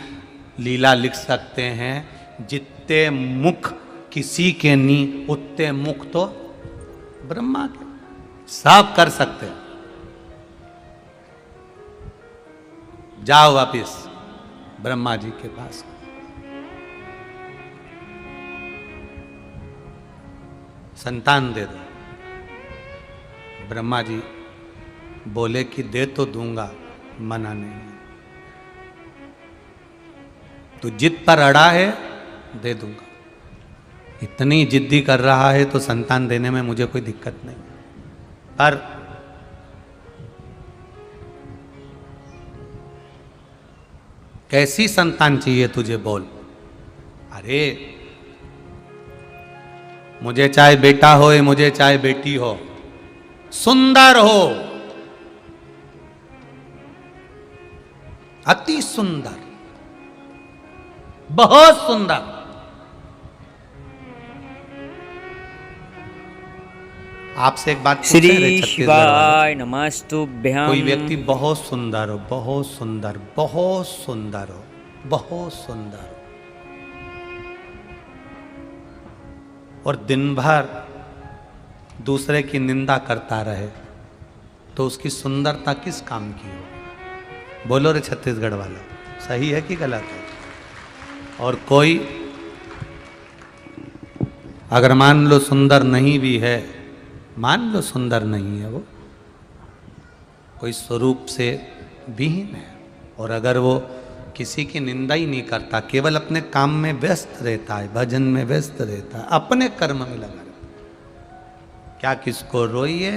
लीला लिख सकते हैं, जितने मुख किसी के नहीं उतने मुख तो ब्रह्मा के, सब कर सकते हैं। जाओ वापिस ब्रह्मा जी के पास। संतान दे दो। ब्रह्मा जी बोले कि दे तो दूंगा, मना नहीं। तो जिद पर अड़ा है दे दूंगा, इतनी जिद्दी कर रहा है तो संतान देने में मुझे कोई दिक्कत नहीं। पर कैसी संतान चाहिए तुझे बोल। अरे मुझे चाहे बेटा हो, मुझे चाहे बेटी हो, सुंदर हो, अति सुंदर, बहुत सुंदर। आपसे एक बात पूछे श्री शिवाय नमस्तुभ्यं। कोई व्यक्ति बहुत सुंदर हो, बहुत सुंदर, बहुत सुंदर हो, बहुत सुंदर हो, और दिन भर दूसरे की निंदा करता रहे तो उसकी सुंदरता किस काम की हो? बोलो रे छत्तीसगढ़ वाला, सही है कि गलत है? और कोई अगर मान लो सुंदर नहीं भी है, मान लो सुंदर नहीं है, वो कोई स्वरूप से विहीन है, और अगर वो किसी की निंदा ही नहीं करता, केवल अपने काम में व्यस्त रहता है, भजन में व्यस्त रहता है, अपने कर्म में लगा रहता है, क्या किसको रोइए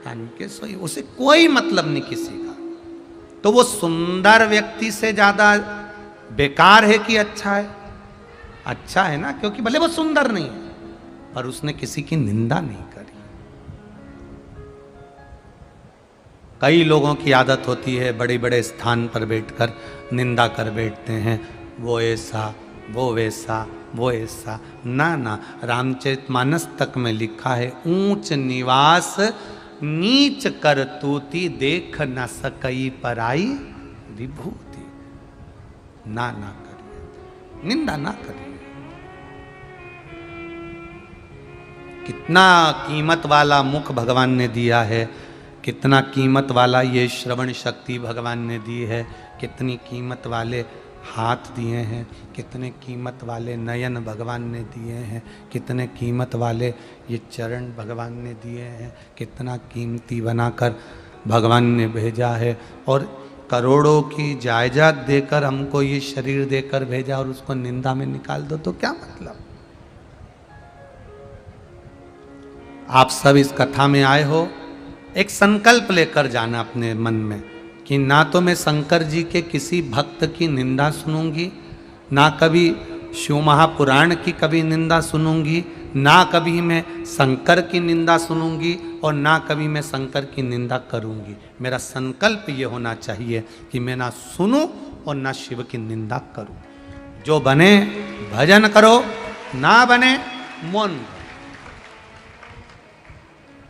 तान के सोइए, उसे कोई मतलब नहीं किसी का। तो वो सुंदर व्यक्ति से ज्यादा बेकार है कि अच्छा है? अच्छा है ना, क्योंकि भले वो सुंदर नहीं है पर उसने किसी की निंदा नहीं करी। कई लोगों की आदत होती है बड़े बड़े स्थान पर बैठकर निंदा कर बैठते हैं, वो ऐसा, वो वैसा, वो ऐसा। ना ना, रामचरितमानस तक में लिखा है, ऊंच निवास नीच करतूती, देख न सकई पराई विभूति। ना ना करिए, निंदा ना करिए। कितना कीमत वाला मुख भगवान ने दिया है, कितना कीमत वाला ये श्रवण शक्ति भगवान ने दी है, कितनी कीमत वाले हाथ दिए हैं, कितने कीमत वाले नयन भगवान ने दिए हैं, कितने कीमत वाले ये चरण भगवान ने दिए हैं, कितना कीमती बनाकर भगवान ने भेजा है। और करोड़ों की जायदाद देकर हमको ये शरीर देकर भेजा और उसको निंदा में निकाल दो तो क्या मतलब। आप सब इस कथा में आए हो, एक संकल्प लेकर जाना अपने मन में कि ना तो मैं शंकर जी के किसी भक्त की निंदा सुनूंगी, ना कभी शिव महापुराण की कभी निंदा सुनूंगी, ना कभी मैं शंकर की निंदा सुनूंगी और ना कभी मैं शंकर की निंदा करूंगी। मेरा संकल्प ये होना चाहिए कि मैं ना सुनूं और ना शिव की निंदा करूं। जो बने भजन करो, ना बने मौन रहो।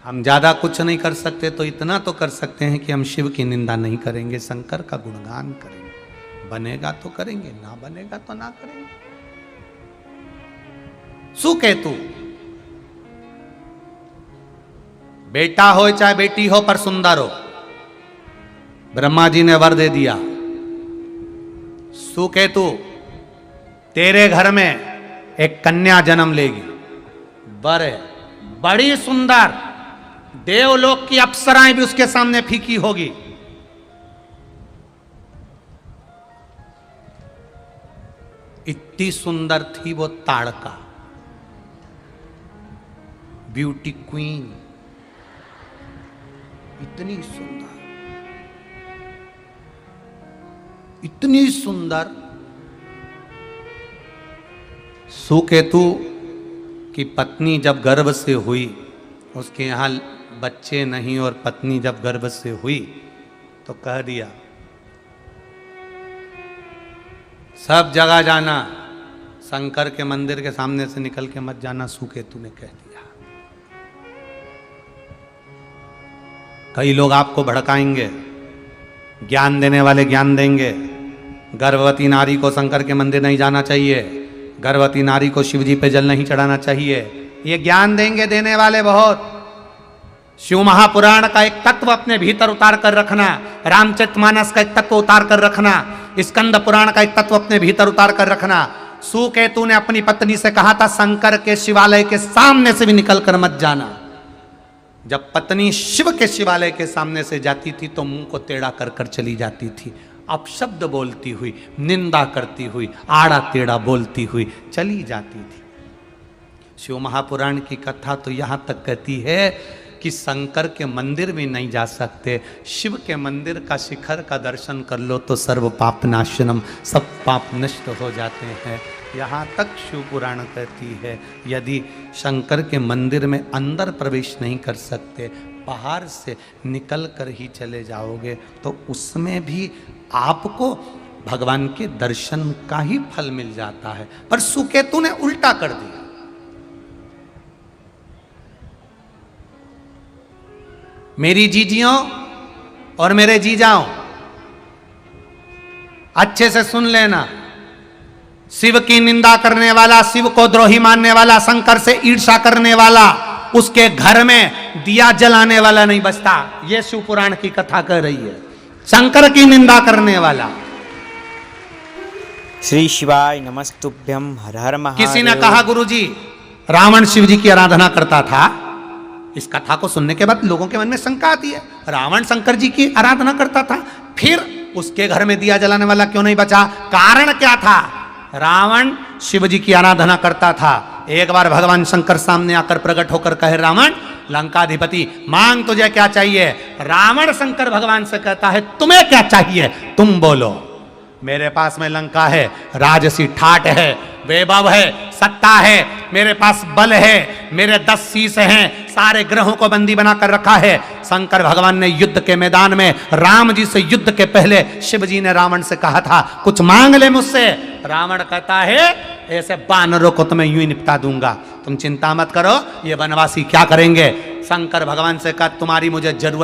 हम ज़्यादा कुछ नहीं कर सकते तो इतना तो कर सकते हैं कि हम शिव की निंदा नहीं करेंगे, शंकर का गुणगान करेंगे। बनेगा तो करेंगे, ना बनेगा तो ना करेंगे। सुकेतु बेटा हो चाहे बेटी हो पर सुंदर हो, ब्रह्मा जी ने वर दे दिया। सुकेतु तेरे घर में एक कन्या जन्म लेगी, वर है, बड़ी सुंदर, देवलोक की अप्सराएं भी उसके सामने फीकी होगी। इतनी सुंदर थी वो ताड़का, ब्यूटी क्वीन, इतनी सुंदर, इतनी सुंदर। सुकेतु की पत्नी जब गर्भ से हुई, उसके यहां बच्चे नहीं, और पत्नी जब गर्भ से हुई तो कह दिया सब जगह जाना, शंकर के मंदिर के सामने से निकल के मत जाना। सुकेतु ने कह दिया। कई लोग आपको भड़काएंगे, ज्ञान देने वाले ज्ञान देंगे। गर्भवती नारी को शंकर के मंदिर नहीं जाना चाहिए, गर्भवती नारी को शिवजी पे जल नहीं चढ़ाना चाहिए, ये ज्ञान देंगे देने वाले बहुत। शिव महापुराण का एक तत्व अपने भीतर उतार कर रखना, रामचरितमानस का एक तत्व उतार कर रखना, स्कंद पुराण का एक तत्व अपने भीतर उतार कर रखना। सुकेतु ने अपनी पत्नी से कहा था शंकर के शिवालय के सामने से भी निकल कर मत जाना। जब पत्नी शिव के शिवालय के सामने से जाती थी तो मुंह को टेढ़ा कर कर चली जाती थी, अपशब्द बोलती हुई, निंदा करती हुई, आड़ा टेढ़ा बोलती हुई चली जाती थी। शिव महापुराण की कथा तो यहां तक कहती है कि शंकर के मंदिर भी नहीं जा सकते, शिव के मंदिर का शिखर का दर्शन कर लो तो सर्व पाप नाशनम, सब पाप नष्ट हो जाते हैं। यहाँ तक शिव पुराण कहती है यदि शंकर के मंदिर में अंदर प्रवेश नहीं कर सकते, बाहर से निकल कर ही चले जाओगे तो उसमें भी आपको भगवान के दर्शन का ही फल मिल जाता है। पर सुकेतु ने उल्टा कर दिया। मेरी जीजियों और मेरे जीजाओं, अच्छे से सुन लेना, शिव की निंदा करने वाला, शिव को द्रोही मानने वाला, शंकर से ईर्ष्या करने वाला, उसके घर में दिया जलाने वाला नहीं बचता। यह शिव पुराण की कथा कह रही है। शंकर की निंदा करने वाला। श्री शिवाय नमस्तुभ्यम, हर हर महादेव। किसी ने कहा गुरुजी रावण शिव जी की आराधना करता था। इस कथा को सुनने के बाद लोगों के मन में शंका आती है, रावण शंकर जी की आराधना करता था, फिर उसके घर में दिया जलाने वाला क्यों नहीं बचा? कारण क्या था? रावण शिव जी की आराधना करता था। एक बार भगवान शंकर सामने आकर प्रकट होकर कहे, रावण लंकाधिपति मांग तुझे क्या चाहिए? रावण शंकर भगवान से कहता है, तुम्हें क्या चाहिए? तुम बोलो। मेरे पास में लंका है, राजसी ठाट है, वैभव है, सत्ता है, मेरे पास बल है, मेरे 10 शीश हैं, सारे ग्रहों को बंदी बनाकर रखा है। शंकर भगवान ने युद्ध के मैदान में राम जी से युद्ध के पहले शिव जी ने रावण से कहा था, कुछ मांग ले मुझसे। रावण कहता है, ऐसे बानरों को तो मैं यूं ही निपटा दूंगा, तुम चिंता मत करो, ये वनवासी क्या करेंगे। शंकर भगवान से कहा, तुम्हारी मुझे जरूरत